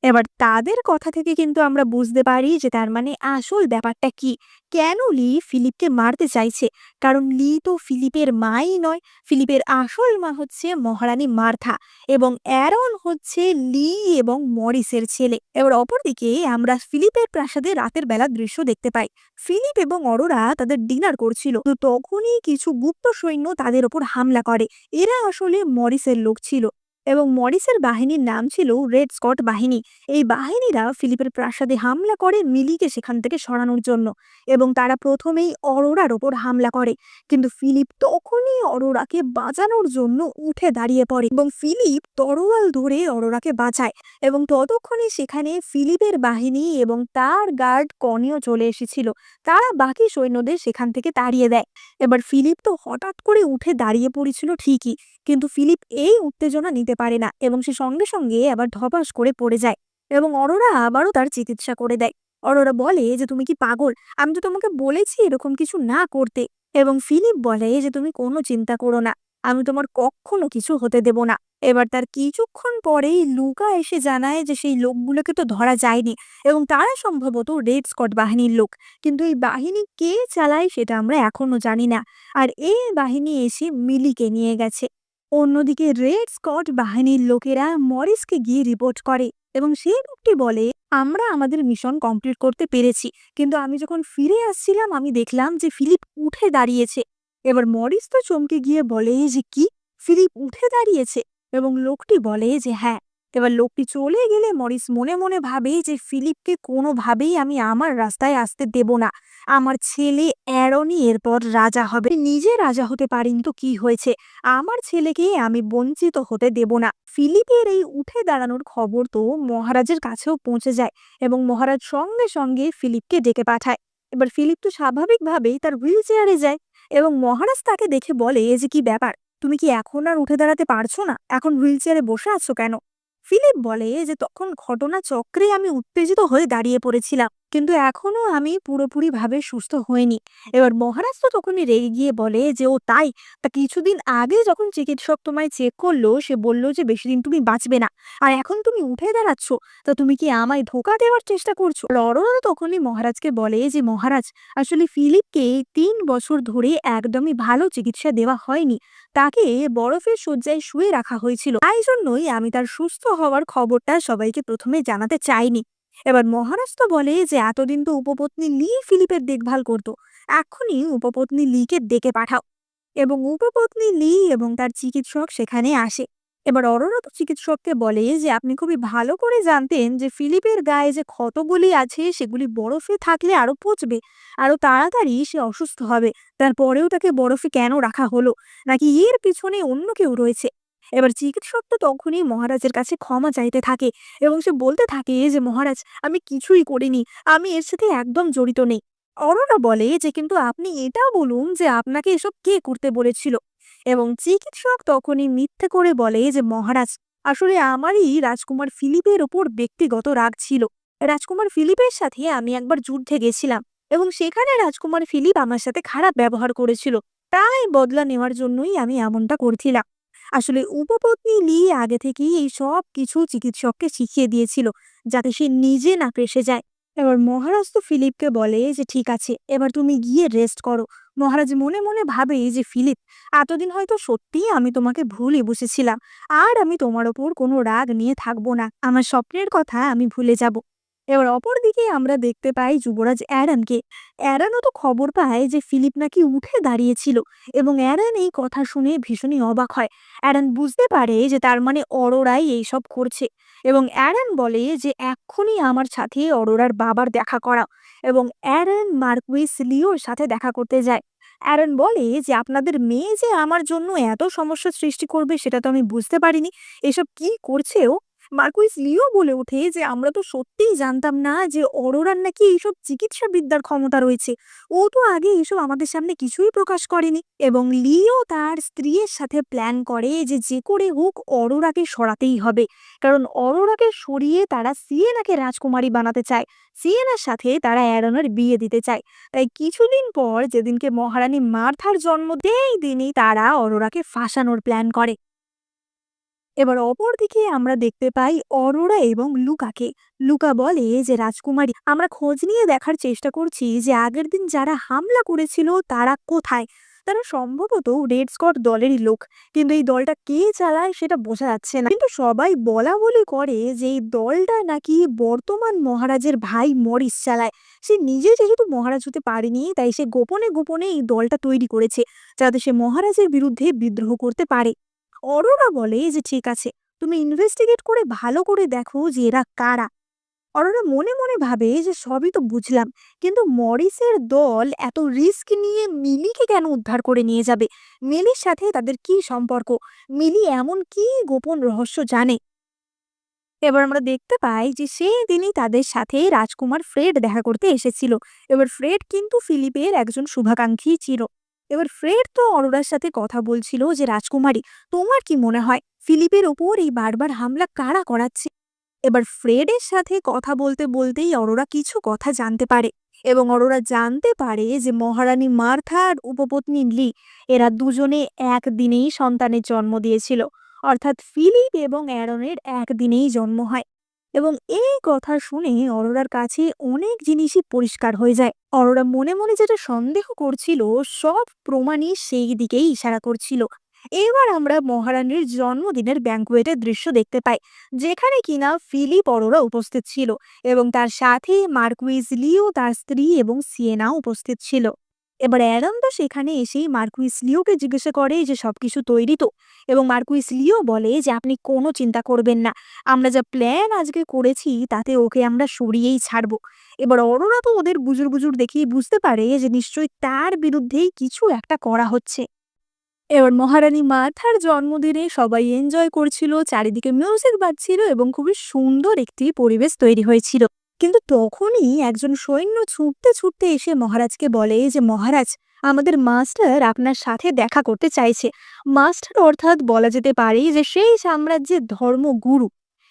এবার তাদের কথা থেকে কিন্তু আমরা বুঝতে পারি যে তার মানে আসল ব্যাপারটা কি, কেন লি ফিলিপকে মারতে চাইছে। কারণ লি তো ফিলিপের মাই নয়, ফিলিপের আসল মা হচ্ছে মহারানী মার্থা, এবং অ্যারন হচ্ছে লি এবং মরিসের ছেলে। এবার অপরদিকে আমরা ফিলিপের প্রাসাদে রাতের বেলা দৃশ্য দেখতে পাই। ফিলিপ এবং অরোরা তাদের ডিনার করছিল, তো তখনই কিছু গুপ্ত সৈন্য তাদের ওপর হামলা করে। এরা আসলে মরিসের লোক ছিল, এবং মরিসের বাহিনীর নাম ছিল রেড স্কট বাহিনী। এই বাহিনীরা ফিলিপের প্রাসাদে হামলা করে মিলিকে সেখান থেকে সরানোর জন্য, এবং তারা প্রথমেই অরোরার ওপর হামলা করে। কিন্তু ফিলিপ তখনই অরোরাকে বাঁচানোর জন্য উঠে দাঁড়িয়ে পড়ে এবং ফিলিপ তরোয়াল ধরে অরোরাকে বাঁচায়। এবং ততক্ষণে সেখানে ফিলিপের বাহিনী এবং তার গার্ড কনিও চলে এসেছিল, তারা বাকি সৈন্যদের সেখান থেকে তাড়িয়ে দেয়। এবার ফিলিপ তো হঠাৎ করে উঠে দাঁড়িয়ে পড়েছিল ঠিকই, কিন্তু ফিলিপ এই উত্তেজনা নিতে পারে না এবং সে সঙ্গে সঙ্গে আবার ধপাস করে পড়ে যায়, এবং অরোরা আবারও তার চিকিৎসা করে দেয়। অরোরা বলে যে তুমি কি পাগল, আমি তো তোমাকে বলেছি এরকম কিছু না করতে। এবং ফিলিপ বলে যে তুমি কোনো চিন্তা করো না, আমি তোমার কখনো কিছু হতে দেব না। এবার তার কিছুক্ষণ পরেই লুকা এসে জানায় যে সেই লোকগুলোকে তো ধরা যায়নি এবং তারা সম্ভবত রেড স্কট বাহিনীর লোক, কিন্তু এই বাহিনী কে চালায় সেটা আমরা এখনো জানি না। আর এই বাহিনী এসে মিলিকে নিয়ে গেছে। অন্যদিকে রেড স্কট বাহিনীর লোকেরা মরিসকে গিয়ে রিপোর্ট করে, এবং সেই লোকটি বলে আমরা আমাদের মিশন কমপ্লিট করতে পেরেছি, কিন্তু আমি যখন ফিরে আসছিলাম আমি দেখলাম যে ফিলিপ উঠে দাঁড়িয়েছে। এবার মরিস তো চমকে গিয়ে বলে যে কি, ফিলিপ উঠে দাঁড়িয়েছে? এবং লোকটি বলে যে হ্যাঁ। এবার লোকটি চলে গেলে মরিস মনে মনে ভাবে যে ফিলিপকে কোনোভাবেই আমি আমার রাস্তায় আসতে দেব না, আমার ছেলে অ্যারনই এরপর রাজা হবে। নিজে রাজা হতে পারিনি তো কি হয়েছে, আমার ছেলেকে আমি বঞ্চিত হতে দেব না। ফিলিপের এই উঠে দাঁড়ানোর খবর তো মহারাজের কাছেও পৌঁছে যায়, এবং মহারাজ সঙ্গে সঙ্গে ফিলিপকে ডেকে পাঠায়। এবার ফিলিপ তো স্বাভাবিকভাবেই তার হুইল চেয়ারে যায়, এবং মহারাজ তাকে দেখে বলে যে কি ব্যাপার, তুমি কি এখন আর উঠে দাঁড়াতে পারছো না? এখন হুইল চেয়ারে বসে আছো কেন? ফিলিপ বলে যে তখন ঘটনা চক্রে আমি উত্তেজিত হয়ে দাঁড়িয়ে পড়েছিলাম, কিন্তু এখনো আমি পুরোপুরি ভাবে সুস্থ হইনি। এবার মহারাজ তো তখনই রেগে গিয়ে বলে যে ও তাই, তা কিছুদিন আগে যখন চিকিৎসক তোমায় চেক করলো সে বললো যে বেশি দিন তুমি বাঁচবে না, আর এখন তুমি উঠে দাঁড়াচ্ছ, তা তুমি কি আমায় ধোকা দেওয়ার চেষ্টা করছো? অরোরা তখনই মহারাজকে বলে যে মহারাজ, আসলে ফিলিপকে 3 বছর ধরে একদমই ভালো চিকিৎসা দেওয়া হয়নি, তাকে বরফের শয্যায় শুয়ে রাখা হয়েছিল, তাই জন্যই আমি তার সুস্থ হওয়ার খবরটা সবাইকে প্রথমে জানাতে চাইনি। এবার মহারাজ তো বলে যে এতদিন তো উপপত্নী লি ফিলিপের দেখভাল করতো, এখনই উপপত্নী লিকে ডেকে পাঠাও। এবং উপপত্নী লি এবং তার চিকিৎসক সেখানে আসে, এবার অরোরা তো চিকিৎসককে বলে যে আপনি খুবই ভালো করে জানতেন যে ফিলিপের গায়ে যে ক্ষতগুলি আছে সেগুলি বরফে থাকলে আরো পচবে, আরো তাড়াতাড়ি সে অসুস্থ হবে। তারপরেও তাকে বরফে কেন রাখা হলো, নাকি এর পিছনে অন্য কেউ রয়েছে? এবার চিকিৎসক তো তখনই মহারাজের কাছে ক্ষমা চাইতে থাকে এবং সে বলতে থাকে যে মহারাজ, আমি কিছুই করিনি, আমি এর সাথে একদম জড়িত নেই। অরোরা বলে যে কিন্তু আপনি এটাও বলুন যে আপনাকে এসব কে করতে বলেছিল। এবং চিকিৎসক তখনই মিথ্যে করে বলে যে মহারাজ, আসলে আমারই রাজকুমার ফিলিপের ওপর ব্যক্তিগত রাগ ছিল। রাজকুমার ফিলিপের সাথে আমি একবার যুদ্ধে গেছিলাম এবং সেখানে রাজকুমার ফিলিপ আমার সাথে খারাপ ব্যবহার করেছিল, তাই বদলা নেওয়ার জন্যই আমি এমনটা করছিলাম। আসলে উপপত্নী লি আগে থেকেই এই সব কিছু চিকিৎসককে শিখিয়ে দিয়েছিল, যাতে সে নিজে না ফেঁসে যায়। এবার মহারাজ তো ফিলিপকে বলে যে ঠিক আছে, এবার তুমি গিয়ে রেস্ট করো। মহারাজ মনে মনে ভাবে যে ফিলিপ, এতদিন হয়তো সত্যিই আমি তোমাকে ভুলই বুঝেছিলাম, আর আমি তোমার ওপর কোনো রাগ নিয়ে থাকবো না, আমার স্বপ্নের কথা আমি ভুলে যাব। এবার অপরদিকে আমরা দেখতে পাই যুবরাজ অ্যারানকে। অ্যারানও তো খবর পায় যে ফিলিপ নাকি উঠে দাঁড়িয়েছিল, এবং অ্যারান এই কথা শুনে ভীষণই অবাক হয়। অ্যারান বুঝতে পারে যে তার মানে অরোরাই এইসব করছে, এবং অ্যারান বলে যে এক্ষুনি আমার সাথে অরোরার বাবার দেখা করা, এবং অ্যারান মার্কুইস লিওর সাথে দেখা করতে যায়। অ্যারন বলে যে আপনাদের মেয়ে যে আমার জন্য এত সমস্যা সৃষ্টি করবে সেটা তো আমি বুঝতে পারিনি, এসব কি করছে ও? মার্কুইস লিও বলে ওঠে যে আমরা তো সত্যিই জানতাম না যে অরোরার নাকি এইসব চিকিৎসা বিদ্যার ক্ষমতা রয়েছে। ও তো আগে এসব আমাদের সামনে কিছুই প্রকাশ করেনি। এবং লিও তার স্ত্রীর সাথে প্ল্যান করে যে যে করে হোক অরোরাকে সরাতেই হবে, কারণ অরোরাকে সরিয়ে তারা সিয়েনাকে রাজকুমারী বানাতে চায়, সিয়েনার সাথে তারা অ্যারনের বিয়ে দিতে চায়। তাই কিছুদিন পর যেদিনকে মহারানী মার্থার জন্ম, সেই দিনই তারা অরোরাকে ফাঁসানোর প্ল্যান করে। এবার অপরদিকে আমরা দেখতে পাই অরোরা এবং লুকাকে। লুকা বলে যে রাজকুমারী, আমরা খোঁজ নিয়ে দেখার চেষ্টা করছি যে আগের দিন যারা হামলা করেছিল তারা কোথায়। তারা সম্ভবত রেড স্কট দলেরই লোক, কিন্তু এই দলটা কে চালায় সেটা বোঝা যাচ্ছে না। কিন্তু সবাই বলা বলি করে যে এই দলটা নাকি বর্তমান মহারাজের ভাই মরিস চালায়। সে নিজে যেহেতু মহারাজ হতে পারেনি, তাই সে গোপনে গোপনে এই দলটা তৈরি করেছে, যাতে সে মহারাজের বিরুদ্ধে বিদ্রোহ করতে পারে। অরোরা বলে যে ঠিক আছে, তুমি ইনভেস্টিগেট করে ভালো করে দেখো যে এরা কারা। অরোরা মনে মনে ভাবে যে সবই তো বুঝলাম, কিন্তু মরিসের দল এত রিস্ক নিয়ে মিলিকে কেন উদ্ধার করে নিয়ে যাবে? মিলির সাথে তাদের কি সম্পর্ক? মিলি এমন কি গোপন রহস্য জানে? এবার আমরা দেখতে পাই যে সেই দিনই তাদের সাথে রাজকুমার ফ্রেড দেখা করতে এসেছিল। এবার ফ্রেড কিন্তু ফিলিপের একজন শুভাকাঙ্ক্ষী ছিল। এবার ফ্রেড তো অরোরার সাথে কথা বলছিল যে রাজকুমারী, তোমার কি মনে হয় ফিলিপের ওপর এই বারবার হামলা কারা করাচ্ছে? এবার ফ্রেডের সাথে কথা বলতে বলতেই অরোরা কিছু কথা জানতে পারে, এবং অরোরা জানতে পারে যে মহারানী মার্থা আর উপপত্নী লি, এরা দুজনে একদিনেই সন্তানের জন্ম দিয়েছিল, অর্থাৎ ফিলিপ এবং অ্যারনের একদিনেই জন্ম হয়। এবং এই কথা শুনে অরোরার কাছে অনেক জিনিসই পরিষ্কার হয়ে যায়। অরোরা মনে মনে যেটা সন্দেহ করছিল, সব প্রমাণই সেই দিকেই ইশারা করছিল। এবার আমরা মহারানীর জন্মদিনের ব্যাঙ্কুয়েটের দৃশ্য দেখতে পাই, যেখানে কিনা ফিলিপ অরোরা উপস্থিত ছিল, এবং তার সাথে মার্কুইস লিও, তার স্ত্রী এবং সিয়েনা উপস্থিত ছিল। এবার অ্যারন তো সেখানে এসেই মার্কুইস লিওকে জিজ্ঞাসা করে যে সবকিছু তৈরি তো, এবং মার্কুইস লিও বলে যে আপনি কোনো চিন্তা করবেন না, আমরা যা প্ল্যান আজকে করেছি তাতে ওকে আমরা সরিয়েই ছাড়বো। এবার অরোরা তো ওদের বুজুর বুজুর দেখেই বুঝতে পারে যে নিশ্চয়ই তার বিরুদ্ধেই কিছু একটা করা হচ্ছে। এবার মহারানী মার্থার জন্মদিনে সবাই এনজয় করছিল, চারিদিকে মিউজিক বাজছিল এবং খুবই সুন্দর একটি পরিবেশ তৈরি হয়েছিল। কিন্তু তখনই একজন সৈন্য ছুটতে ছুটতে এসে মহারাজকে বলে যে মহারাজ, আমাদের মাস্টার আপনার সাথে দেখা করতে চাইছে। মাস্টার অর্থাৎ বলা যেতে পারে যে সেই সাম্রাজ্যের ধর্মগুরু।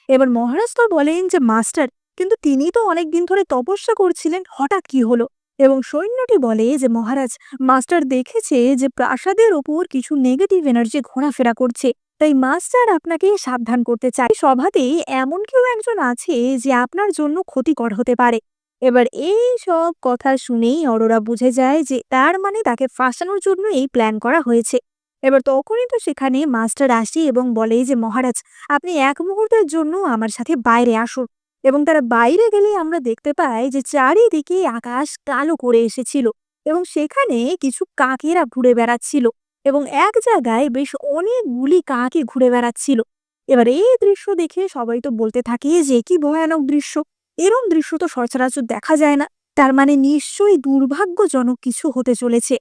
এবার মহারাজ তো বলেন যে মাস্টার, কিন্তু তিনি তো অনেকদিন ধরে তপস্যা করছিলেন, হঠাৎ কি হলো? এবং সৈন্যটি বলে যে মহারাজ, মাস্টার দেখেছে যে প্রাসাদের ওপর কিছু নেগেটিভ এনার্জি ঘোরাফেরা করছে, তাই মাস্টার আপনাকে সাবধান করতে চায়। সভাতেই এমন কেউ একজন আছে যে আপনার জন্য ক্ষতিকর হতে পারে। এবার এই সব কথা শুনেই অরোরা বুঝে যায় যে তার মানে তাকে ফাঁসানোর জন্য এই প্ল্যান করা হয়েছে। এবার তখনই তো সেখানে মাস্টার আসে এবং বলে যে মহারাজ, আপনি এক মুহূর্তের জন্য আমার সাথে বাইরে আসুন। এবং তারা বাইরে গেলে আমরা দেখতে পাই যে চারিদিকে আকাশ কালো করে এসেছিল, এবং সেখানে কিছু কাকেরা ঘুরে বেড়াচ্ছিল, এবং এক জায়গায় বেশ অনেকগুলি কাকে ঘুরে বেড়াচ্ছিল। এবার এই দৃশ্য দেখে সবাই তো বলতে থাকে যে কি ভয়ানক দৃশ্য, এরম দৃশ্য তো সচরাচর দেখা যায় না, তার মানে নিশ্চয়ই দুর্ভাগ্যজনক কিছু হতে চলেছে।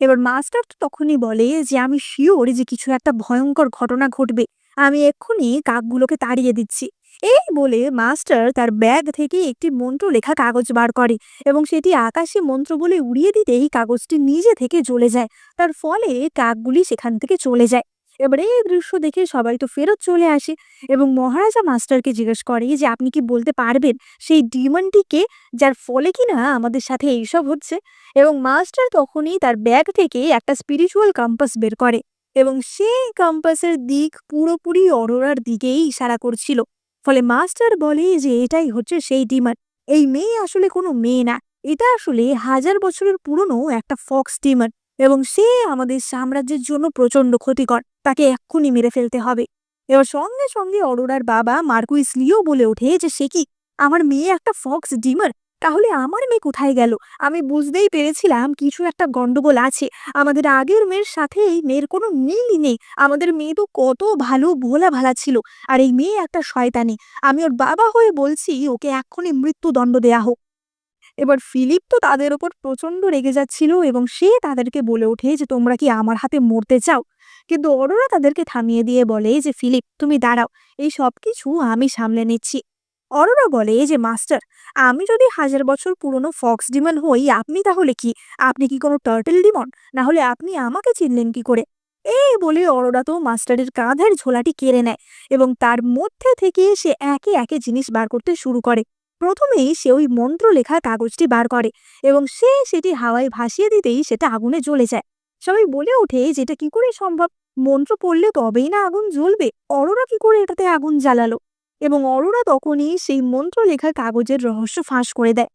এবার মাস্টার তো তখনই বলে যে আমি শিওর যে কিছু একটা ভয়ঙ্কর ঘটনা ঘটবে, আমি এক্ষুনি কাকগুলোকে তাড়িয়ে দিচ্ছি। এই বলে মাস্টার তার ব্যাগ থেকে একটি মন্ত্র লেখা কাগজ বার করে এবং সেটি আকাশে মন্ত্র বলে উড়িয়ে দিতেই কাগজটি নিজে থেকে জ্বলে যায়। তার ফলে কাকগুলি সেখান থেকে চলে যায়। এবারে এই দৃশ্য দেখে সবাই তো ফেরত চলে আসে এবং মহারাজা মাস্টারকে জিজ্ঞেস করে যে আপনি কি বলতে পারবেন সেই ডিমনটিকে, যার ফলে কিনা আমাদের সাথে এইসব হচ্ছে। এবং মাস্টার তখনই তার ব্যাগ থেকে একটা স্পিরিচুয়াল কম্পাস বের করে এবং সেই কম্পাসের দিক পুরোপুরি অরোরার দিকেই ইশারা করছিল। ফলে মাস্টার বলে যে এটাই হচ্ছে সেই ডিমন। এই মেয়ে আসলে কোনো মেয়ে না, এটা আসলে হাজার বছরের পুরনো একটা ফক্স ডিমন এবং সে আমাদের সাম্রাজ্যের জন্য প্রচন্ড ক্ষতিকর, তাকে এক্ষুনি মেরে ফেলতে হবে। এবার সঙ্গে সঙ্গে অরোরার বাবা মার্কুইস লিও বলে ওঠে যে সে কি, আমার মেয়ে একটা ফক্স ডিমার? তাহলে আমার মেয়ে কোথায় গেল? আমি বুঝতেই পেরেছিলাম কিছু একটা গন্ডগোল আছে, আমাদের আগের মেয়ের সাথে এই মেয়ের কোনো মিলই নেই। আমাদের মেয়ে তো কত ভালো ভোলা ভালা ছিল, আর এই মেয়ে একটা শয়তানি। আমি ওর বাবা হয়ে বলছি ওকে এক্ষুনি মৃত্যুদণ্ড দেয়া হোক। এবার ফিলিপ তো তাদের ওপর প্রচন্ড রেগে যাচ্ছিল এবং সে তাদেরকে বলে ওঠে যে তোমরা কি আমার হাতে মরতে চাও? কিন্তু অরোরা তাদেরকে থামিয়ে দিয়ে বলে যে ফিলিপ তুমি দাঁড়াও, এই সব কিছু আমি সামলে নিচ্ছি। অরোরা বলে যে মাস্টার, আমি যদি হাজার বছর পুরনো ফক্স ডিমন হই, আপনি তাহলে কি? আপনি কি কোনো টার্টেল ডিমন? না হলে আপনি আমাকে চিনলেন কি করে? এই বলে অরোরা তো মাস্টারের কাঁধের ঝোলাটি কেড়ে নেয় এবং তার মধ্যে থেকে সে একে একে জিনিস বার করতে শুরু করে। প্রথমেই সে ওই মন্ত্র লেখা কাগজটি বার করে এবং সে সেটি হাওয়ায় ভাসিয়ে দিতেই সেটা আগুনে জ্বলে যায়। সবাই বলে ওঠে যেটা কি করে সম্ভব, মন্ত্র পড়লে তবেই না আগুন জ্বলবে, অরোরা কি করে এটাতে আগুন জ্বালালো? এবং অরোরা তখনই সেই মন্ত্র লেখা কাগজের রহস্য ফাঁস করে দেয়।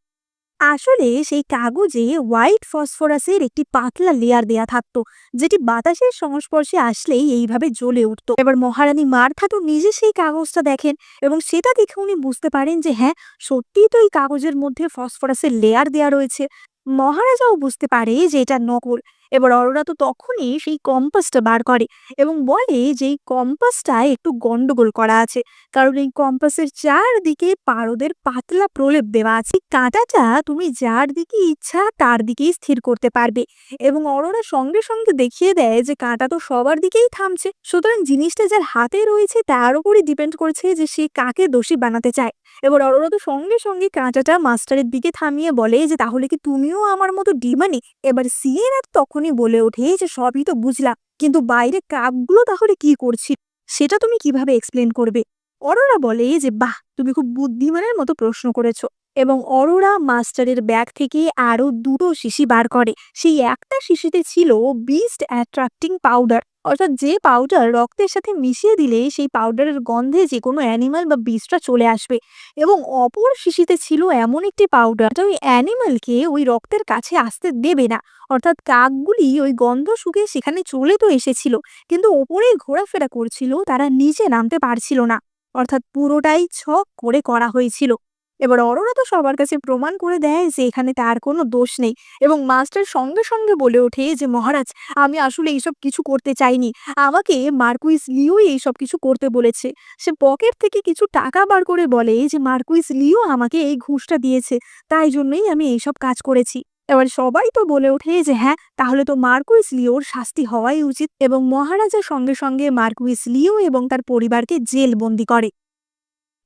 আসলে সেই কাগজে হোয়াইট ফসফরাসের একটি পাতলা লেয়ার দেয়া থাকতো, যেটি বাতাসের সংস্পর্শে আসলেই এইভাবে জ্বলে উঠতো। এবার মহারানী মার্থা তো নিজে সেই কাগজটা দেখেন এবং সেটা দেখে উনি বুঝতে পারেন যে হ্যাঁ, সত্যিই তো এই কাগজের মধ্যে ফসফরাসের লেয়ার দেয়া রয়েছে। মহারাজাও বুঝতে পারে যে এটা নকল। এবার অরোরা তো তখনই সেই কম্পাসটা বার করে এবং বলে যে এই কম্পাসটায় একটু গন্ডগোল করা আছে, কারণ এই কম্পাসের চারদিকে পারদের পাতলা প্রলেপ দেওয়া আছে। কাঁটাটা তুমি যার দিকে ইচ্ছা তার দিকেই স্থির করতে পারবে। এবং অরোরা সঙ্গে সঙ্গে দেখিয়ে দেয় যে কাঁটা তো সবার দিকেই থামছে, সুতরাং জিনিসটা যার হাতে রয়েছে তার উপরই ডিপেন্ড করছে যে সে কাকে দোষী বানাতে চায়। এবার অরোরা তো সঙ্গে সঙ্গে কাঁটাটা মাস্টারের দিকে থামিয়ে বলে যে তাহলে কি তুমিও আমার মতো ডিমানি? এবার সিয়েরা তখনই বলে ওঠে যে সবই তো বুঝলাম, কিন্তু বাইরে কাকগুলো তাহলে কি করছি সেটা তুমি কিভাবে এক্সপ্লেন করবে? অরোরা বলে যে বাহ, তুমি খুব বুদ্ধিমানের মতো প্রশ্ন করেছো। এবং অরোরা মাস্টারের ব্যাগ থেকে আরো দুটো শিশি বার করে। সেই একটা শিশিতে ছিল বিস্ট অ্যাট্রাক্টিং পাউডার, অর্থাৎ যে পাউডার রক্তের সাথে মিশিয়ে দিলে সেই পাউডারের গন্ধে যে কোনো অ্যানিমাল বা বিস্টরা চলে আসবে। এবং অপর শিশিতে ছিল এমন একটি পাউডার যা ওই অ্যানিমালকে ওই রক্তের কাছে আসতে দেবে না, অর্থাৎ কাকগুলি ওই গন্ধ শুকে সেখানে চলে তো এসেছিল, কিন্তু ওপরেই ঘোরাফেরা করছিল, তারা নিচে নামতে পারছিল না, অর্থাৎ পুরোটাই ছক করে করা হয়েছিল। এবার অরোরা তো সবার কাছে প্রমাণ করে দেয় যে এখানে তার কোনো দোষ নেই এবং মাস্টার সঙ্গে সঙ্গে বলে ওঠে যে মহারাজ, আমি আসলে এইসব কিছু করতে চাইনি, আমাকে মার্কুইস লিওই এইসব কিছু করতে বলেছে। সে পকেট থেকে কিছু টাকা বার করে বলে যে মার্কুইস লিও আমাকে এই ঘুষটা দিয়েছে, তাই জন্যই আমি এইসব কাজ করেছি। এবার সবাই তো বলে ওঠে যে হ্যাঁ, তাহলে তো মার্কুইস লিওর শাস্তি হওয়াই উচিত এবং মহারাজা সঙ্গে সঙ্গে মার্কুইস লিও এবং তার পরিবারকে জেল বন্দি করে।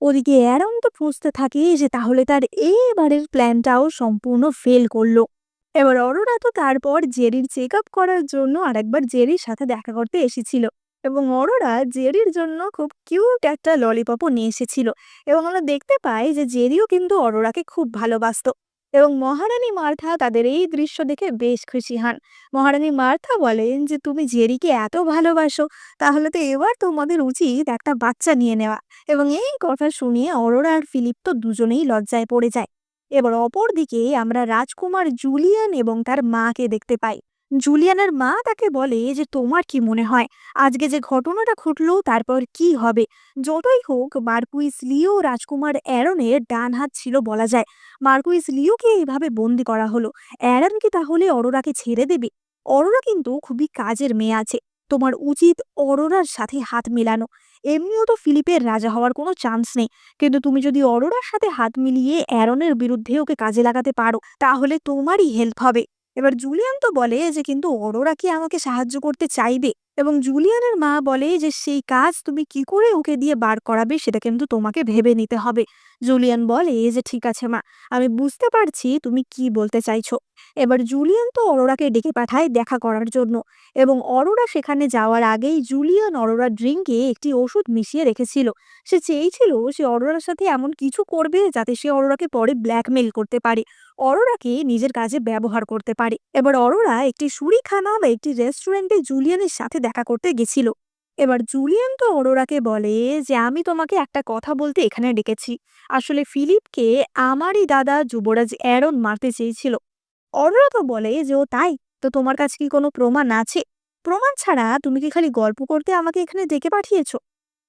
ওদিকে অ্যারন তো বুঝতে থাকে যে তাহলে তার এবারের প্ল্যানটাও সম্পূর্ণ ফেল করলো। এবার অরোরা তো তারপর জেরির চেক আপ করার জন্য আরেকবার জেরির সাথে দেখা করতে এসেছিল এবং অরোরা জেরির জন্য খুব কিউট একটা ললিপপও নিয়ে এসেছিল এবং আমরা দেখতে পাই যে জেরিও কিন্তু অরোরাকে খুব ভালোবাসতো। এবং মহারানী মার্থা তাদের এই দৃশ্য দেখে বেশ খুশি হন। মহারানী মার্থা বলেন যে তুমি জেরিকে এত ভালোবাসো, তাহলে তো এবার তোমাদের উচিত একটা বাচ্চা নিয়ে নেওয়া। এবং এই কথা শুনিয়ে অরোরা আর ফিলিপ তো দুজনেই লজ্জায় পড়ে যায়। এবার অপরদিকে আমরা রাজকুমার জুলিয়ান এবং তার মাকে দেখতে পাই। জুলিয়ানের মা তাকে বলে যে তোমার কি মনে হয় আজকে যে ঘটনাটা ঘটলো তারপর কি হবে? যতই হোক মার্কুইস লিও রাজকুমার অ্যারনের ডান হাত ছিল বলা যায়। মার্কুইস লিওকে এইভাবে বন্দি করা হলো, অ্যারন কি তাহলে অরোরাকে ছেড়ে দেবে? অরোরা কিন্তু খুবই কাজের মেয়ে আছে, তোমার উচিত অরোরার সাথে হাত মেলানো। এমনিও তো ফিলিপের রাজা হওয়ার কোনো চান্স নেই, কিন্তু তুমি যদি অরোরার সাথে হাত মিলিয়ে অ্যারনের বিরুদ্ধে ওকে কাজে লাগাতে পারো তাহলে তোমারই হেল্প হবে। এবার জুলিয়ান তো বলে যে কিন্তু অরোরা কি আমাকে সাহায্য করতে চাইবে? এবং জুলিয়ানের মা বলে যে সেই কাজ তুমি কি করে ওকে দিয়ে বার করাবে সেটা কিন্তু তোমাকে ভেবে নিতে হবে। জুলিয়ান বলে যে ঠিক আছে মা, আমি বুঝতে পারছি তুমি কি বলতে চাইছো। এবার জুলিয়ান তো অরোরাকে ডেকে পাঠায় দেখা করার জন্য, এবং অরোরা সেখানে যাওয়ার আগেই জুলিয়ান অরোরার ড্রিঙ্কে একটি ওষুধ মিশিয়ে রেখেছিল। সে চেয়েছিল সে অরোরার সাথে এমন কিছু করবে যাতে সে অরোরাকে পরে ব্ল্যাকমেইল করতে পারে, অরোরাকে নিজের কাজে ব্যবহার করতে পারে। এবার অরোরা একটি শুঁড়িখানা বা একটি রেস্টুরেন্টে জুলিয়ানের সাথে দেখা করতে গেছিল। এবার জুলিয়ান তো অরোরাকে বলে যে আমি তোমাকে একটা কথা বলতে এখানে ডেকেছি। আসলে ফিলিপকে আমারই দাদা যুবরাজ অ্যারন মারতে চেয়েছিল। অরোরা তো বলে যে ও তাই? তো তোমার কাছে কি কোনো প্রমাণ আছে? প্রমাণ ছাড়া তুমি কি খালি গল্প করতে আমাকে এখানে ডেকে পাঠিয়েছো?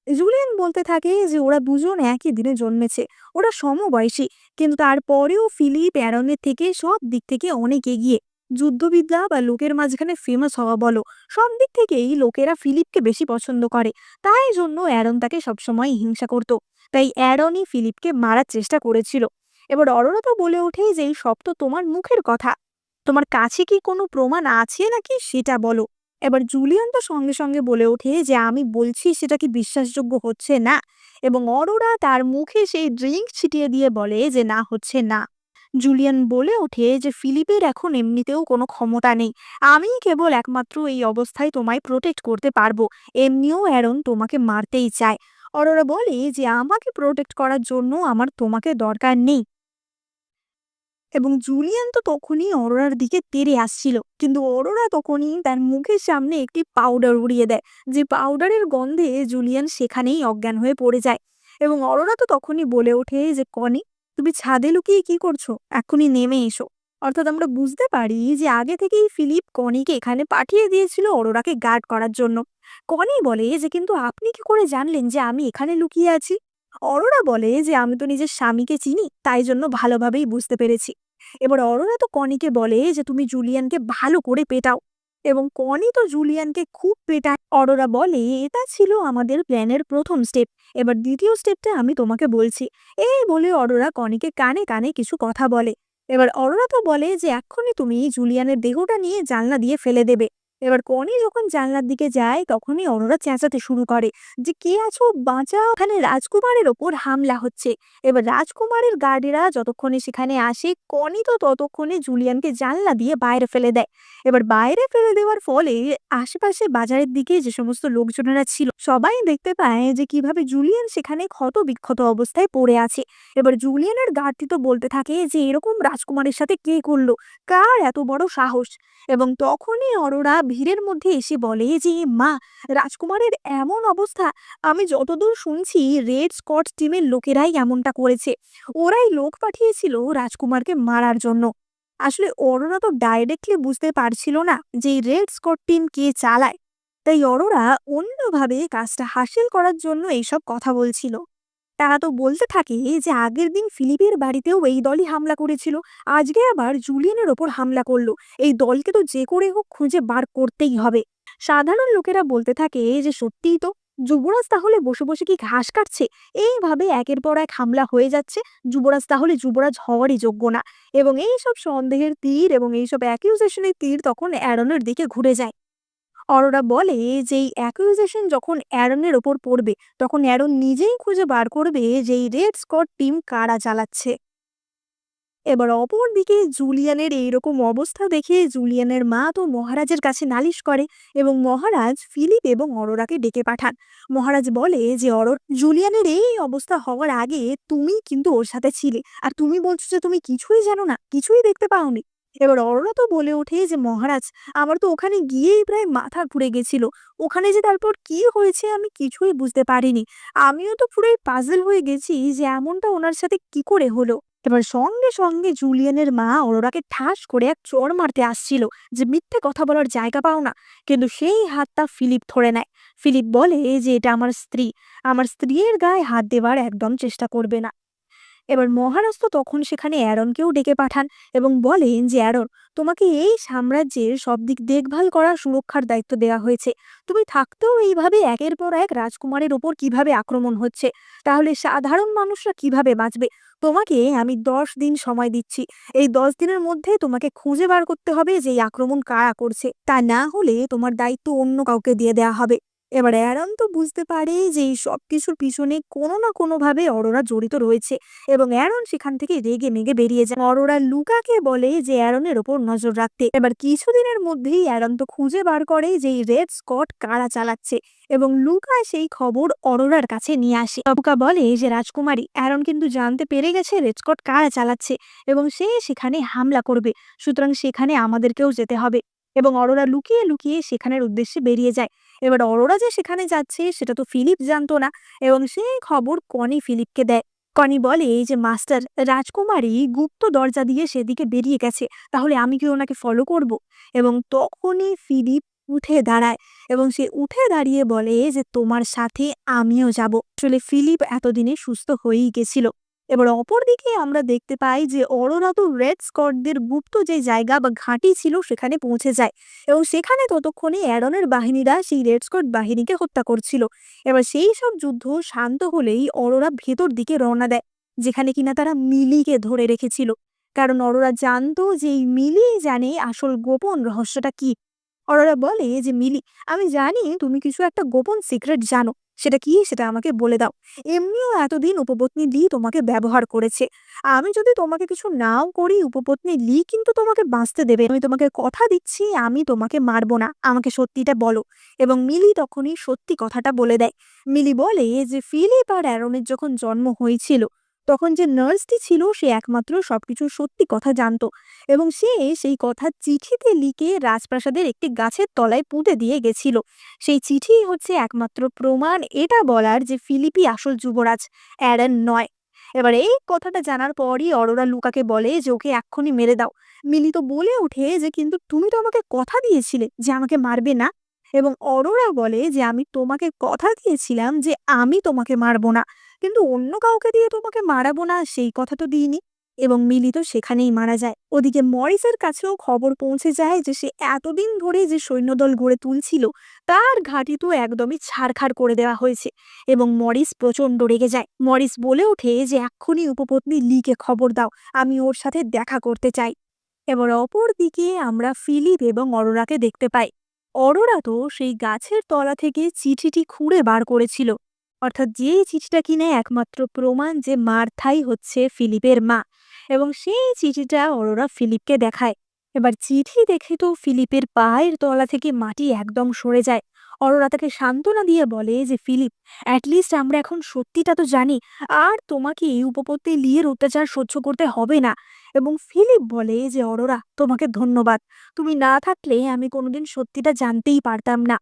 জুলিয়ান বলতে থাকে যে ওরা দুজন একই দিনে জন্মেছে, ওরা সমবয়সী, কিন্তু তারপরেও ফিলিপ অ্যারনের থেকে সব দিক থেকে অনেক এগিয়ে। যুদ্ধবিদ্যা বা লোকের মাঝখানে ফেমাস হওয়া বলো, সব দিক থেকেই লোকেরা ফিলিপকে বেশি পছন্দ করে। তাই জন্য অ্যারন তাকে সবসময় হিংসা করত। তাই অ্যারনই ফিলিপকে মারার চেষ্টা করেছিল। এবার অরোরা তো বলে ওঠে যে এই সব তো তোমার মুখের কথা, তোমার কাছে কি কোনো প্রমাণ আছে নাকি সেটা বলো। এবার জুলিয়ান তো সঙ্গে সঙ্গে বলে ওঠে যে আমি বলছি সেটা কি বিশ্বাসযোগ্য হচ্ছে না, এবং অরোরা তার মুখে সেই ড্রিঙ্ক ছিটিয়ে দিয়ে বলে যে না, হচ্ছে না। জুলিয়ান বলে ওঠে যে ফিলিপের এখন এমনিতেও কোনো ক্ষমতা নেই, আমি কেবল একমাত্র এই অবস্থায় তোমায় প্রোটেক্ট করতে পারবো। এমনিও অ্যারন তোমাকে মারতেই চায়। অরোরা বলে যে আমাকে প্রোটেক্ট করার জন্য আমার তোমাকে দরকার নেই। এবং জুলিয়ান তো তখনই অরোরার দিকে তেড়ে আসছিল, কিন্তু অরোরা তখনই তার মুখের সামনে একটি পাউডার উড়িয়ে দেয়, যে পাউডারের গন্ধে জুলিয়ান সেখানেই অজ্ঞান হয়ে পড়ে যায়। এবং অরোরা তো তখনই বলে ওঠে যে কনি, তুমি ছাদে লুকিয়ে কি করছো? এখনই নেমে এসো। অর্থাৎ আমরা বুঝতে পারি যে আগে থেকেই ফিলিপ কনিকে এখানে পাঠিয়ে দিয়েছিল অরোরাকে গার্ড করার জন্য। কনি বলে যে কিন্তু আপনি কি করে জানলেন যে আমি এখানে লুকিয়ে আছি? অরোরা বলে যে আমি তো নিজের স্বামীকে চিনি, তাই জন্য ভালোভাবেই বুঝতে পেরেছি। এবার অরোরা তো কনিকে বলে যে তুমি জুলিয়ানকে ভালো করে পেটাও, এবং কনি তো জুলিয়ানকে খুব পেটায়। অরোরা বলে এটা ছিল আমাদের প্ল্যানের প্রথম স্টেপ, এবার দ্বিতীয় স্টেপটা আমি তোমাকে বলছি। এই বলে অরোরা কনিকে কানে কানে কিছু কথা বলে। এবার অরোরা তো বলে যে এক্ষুনি তুমি জুলিয়ানের দেহটা নিয়ে জানলা দিয়ে ফেলে দেবে। এবার কনি যখন জানলার দিকে যায় তখনই অরোরা চেঁচাতে শুরু করে যে কে আছো, বাঁচাও, ওখানে রাজকুমারের ওপর হামলা হচ্ছে। এবার রাজকুমারের গার্ডেরা যতক্ষণে সেখানে আসে, কনি তো ততক্ষণে জুলিয়ানকে জানলা দিয়ে বাইরে ফেলে দেয়। এবার বাইরে ফেলে দেওয়ার ফলে আশেপাশে বাজারের দিকে যে সমস্ত লোকজনেরা ছিল সবাই দেখতে পায় যে কিভাবে জুলিয়ান সেখানে ক্ষত বিক্ষত অবস্থায় পড়ে আছে। এবার জুলিয়ানের গার্ডটি তো বলতে থাকে যে এরকম রাজকুমারের সাথে কে করলো, কার এত বড় সাহস। এবং তখনই অরোরা ভিড়ের মধ্যে এসে বলে যে মা, রাজকুমারের এমন অবস্থা, আমি যতদূর শুনছি রেড স্কট টিমের লোকেরাই এমনটা করেছে, ওরাই লোক পাঠিয়েছিল রাজকুমারকে মারার জন্য। আসলে অরোরা তো ডাইরেক্টলি বুঝতে পারছিল না যে এই রেড স্কট টিম কে চালায়, তাই অরোরা অন্যভাবে কাজটা হাসিল করার জন্য এইসব কথা বলছিল। তারা তো বলতে থাকে যে আগের দিন ফিলিপের বাড়িতেও এই দলই হামলা করেছিল, আজকে আবার জুলিয়ানের ওপর হামলা করলো। এই দলকে তো যে করে হোক খুঁজে বার করতেই হবে। সাধারণ লোকেরা বলতে থাকে যে সত্যিই তো, যুবরাজ তাহলে বসে বসে কি ঘাস কাটছে? এইভাবে একের পর এক হামলা হয়ে যাচ্ছে, যুবরাজ তাহলে যুবরাজ হওয়ারই যোগ্য না। এবং এইসব সন্দেহের তীর এবং এইসব অ্যাকিউজেশনের তীর তখন অ্যারনের দিকে ঘুরে যায়। অরোরা বলে যে এই অ্যাকুইজিশন যখন অ্যারনের ওপর পড়বে তখন অ্যারন নিজেই খুঁজে বার করবে যে এই রেড স্কট টিম কারা চালাচ্ছে। এবার অপরদিকে জুলিয়ানের এইরকম অবস্থা দেখে জুলিয়ানের মা তো মহারাজের কাছে নালিশ করে, এবং মহারাজ ফিলিপ এবং অরোরাকে ডেকে পাঠান। মহারাজ বলে যে জুলিয়ানের এই অবস্থা হওয়ার আগে তুমি কিন্তু ওর সাথে ছিলে, আর তুমি বলছো যে তুমি কিছুই জানো না, কিছুই দেখতে পাওনি। এবার অরোরা তো বলে ওঠে যে মহারাজ, আমার তো ওখানে গিয়েই প্রায় মাথা ঘুরে গেছিল, ওখানে যে তারপর কি হয়েছে আমি কিছুই বুঝতে পারিনি। আমিও তো পুরোই পাজল হয়ে গেছি যে এমনটা ওনার সাথে কি করে হলো। এবার সঙ্গে সঙ্গে জুলিয়ানের মা অরোরাকে ঠাস করে এক চড় মারতে আসছিল যে মিথ্যে কথা বলার জায়গা পাও না, কিন্তু সেই হাতটা ফিলিপ ধরে নেয়। ফিলিপ বলে যে এটা আমার স্ত্রী, আমার স্ত্রীর গায়ে হাত দেওয়ার একদম চেষ্টা করবে না। এবার মহারাজ তো তখন সেখানে অ্যারনকেও ডেকে পাঠান এবং বলেন যে অ্যারন, তোমাকে এই সাম্রাজ্যের সব দিক দেখভাল করা সুরক্ষার দায়িত্ব দেওয়া হয়েছে। তুমি থাকতেও এইভাবে একের পর এক রাজকুমারের ওপর কিভাবে আক্রমণ হচ্ছে, তাহলে সাধারণ মানুষরা কিভাবে বাঁচবে? তোমাকে আমি 10 দিন সময় দিচ্ছি। এই 10 দিনের মধ্যে তোমাকে খুঁজে বার করতে হবে যে এই আক্রমণ কারা করছে, তা না হলে তোমার দায়িত্ব অন্য কাউকে দিয়ে দেওয়া হবে। এবার অ্যারন তো বুঝতে পারে যে এই সব কিছুর পিছনে কোনো না কোনোভাবে অরোরা জড়িত রয়েছে এবং অ্যারন সেখান থেকে রেগে মেগে বেরিয়ে যায়। অরোরা লুকাকে বলে যে অ্যারনের ওপর নজর রাখতে। এবার কিছুদিনের মধ্যেই অ্যারন তো খুঁজে বার করে যে এই রেড স্কট কারা চালাচ্ছে এবং লুকা সেই খবর অরোরার কাছে নিয়ে আসে। লুকা বলে যে রাজকুমারী, অ্যারন কিন্তু জানতে পেরে গেছে রেড স্কট কারা চালাচ্ছে এবং সে সেখানে হামলা করবে, সুতরাং সেখানে আমাদেরকেও যেতে হবে। এবং অরোরা লুকিয়ে লুকিয়ে সেখানের উদ্দেশ্যে বেরিয়ে যায়। এবার অরোরা যে সেখানে যাচ্ছে সেটা তো ফিলিপ জানতো না এবং সেই খবর কনি ফিলিপকে দেয়। কনি বলে এই যে মাস্টার, রাজকুমারী গুপ্ত দরজা দিয়ে সেদিকে বেরিয়ে গেছে, তাহলে আমি কি ওনাকে ফলো করব? এবং তখনই ফিলিপ উঠে দাঁড়ায় এবং সে উঠে দাঁড়িয়ে বলে যে তোমার সাথে আমিও যাব। আসলে ফিলিপ এতদিনে সুস্থ হয়েই গেছিল। এবার অপরদিকে আমরা দেখতে পাই যে অরোরা তো রেড স্কটদের গুপ্ত যে জায়গা বা ঘাঁটি ছিল সেখানে পৌঁছে যায় এবং সেখানে ততক্ষণে অ্যারনের বাহিনীরা সেই রেড স্কট বাহিনীকে হত্যা করছিল। এবার সেই সব যুদ্ধ শান্ত হলেই অরোরা ভেতর দিকে রওনা দেয়, যেখানে কিনা তারা মিলিকে ধরে রেখেছিল। কারণ অরোরা জানতো যে এই মিলি জানে আসল গোপন রহস্যটা কি। অরোরা বলে যে মিলি, আমি জানি তুমি কিছু একটা গোপন সিক্রেট জানো, সেটা কি সেটা আমাকে বলে দাও। এমনিও এতদিন উপপত্নী লি তোমাকে ব্যবহার করেছে, আমি যদি তোমাকে কিছু নাও করি উপপত্নী লি কিন্তু তোমাকে বাঁচতে দেবে। আমি তোমাকে কথা দিচ্ছি আমি তোমাকে মারবো না, আমাকে সত্যিটা বলো। এবং মিলি তখনই সত্যি কথাটা বলে দেয়। মিলি বলে যে ফিলিপ আর অ্যারনের যখন জন্ম হয়েছিল তখন যে নার্সটি ছিল সে একমাত্র সবকিছু সত্যি কথা জানতো এবং সে সেই কথা চিঠিতে লিখে রাজপ্রাসাদের একটি গাছের তলায় পুঁতে দিয়ে গেছিল। সেই চিঠি হচ্ছে একমাত্র প্রমাণ এটা বলার যে ফিলিপই আসল যুবরাজ, অ্যারন নয়। এবার এই কথাটা জানার পরই অরোরা লুকাকে বলে যে ওকে এক্ষুনি মেরে দাও। মিলি তো বলে ওঠে যে কিন্তু তুমি তো আমাকে কথা দিয়েছিলে যে আমাকে মারবে না। এবং অরোরা বলে যে আমি তোমাকে কথা দিয়েছিলাম যে আমি তোমাকে মারবো না, কিন্তু অন্য কাউকে দিয়ে তোমাকে মারাবো না সেই কথা তো দিইনি। এবং মিলি তো সেখানেই মারা যায়। ওদিকে মরিসের কাছেও খবর পৌঁছে যায় যে সে এতদিন ধরে যে সৈন্যদল গড়ে তুলছিল তার ঘাঁটি তো একদমই ছাড়খাড় করে দেওয়া হয়েছে এবং মরিস প্রচন্ড রেগে যায়। মরিস বলে ওঠে যে এক্ষুনি উপপত্নী লিকে খবর দাও, আমি ওর সাথে দেখা করতে চাই। এবার অপর দিকে আমরা ফিলিপ এবং অরোরাকে দেখতে পাই। অরোরা তো সেই গাছের তলা থেকে চিঠিটি খুঁড়ে বার করেছিল, অর্থাৎ যে চিঠিটা কিনে একমাত্র প্রমাণ যে মার্থাই হচ্ছে ফিলিপের মা। এবং সেই চিঠিটা অরোরা ফিলিপকে দেখায়। এবার চিঠি দেখে তো ফিলিপের পায়ের তলা থেকে মাটি একদম সরে যায়। অরোরা তাকে সান্ত্বনা দিয়ে বলে যে ফিলিপ, অ্যাটলিস্ট আমরা এখন সত্যিটা তো জানি, আর তোমাকে এই উপপত্তি লিয়ের অত্যাচার সহ্য করতে হবে না। এবং ফিলিপ বলে যে অরোরা, তোমাকে ধন্যবাদ, তুমি না থাকলে আমি কোনোদিন সত্যিটা জানতেই পারতাম না।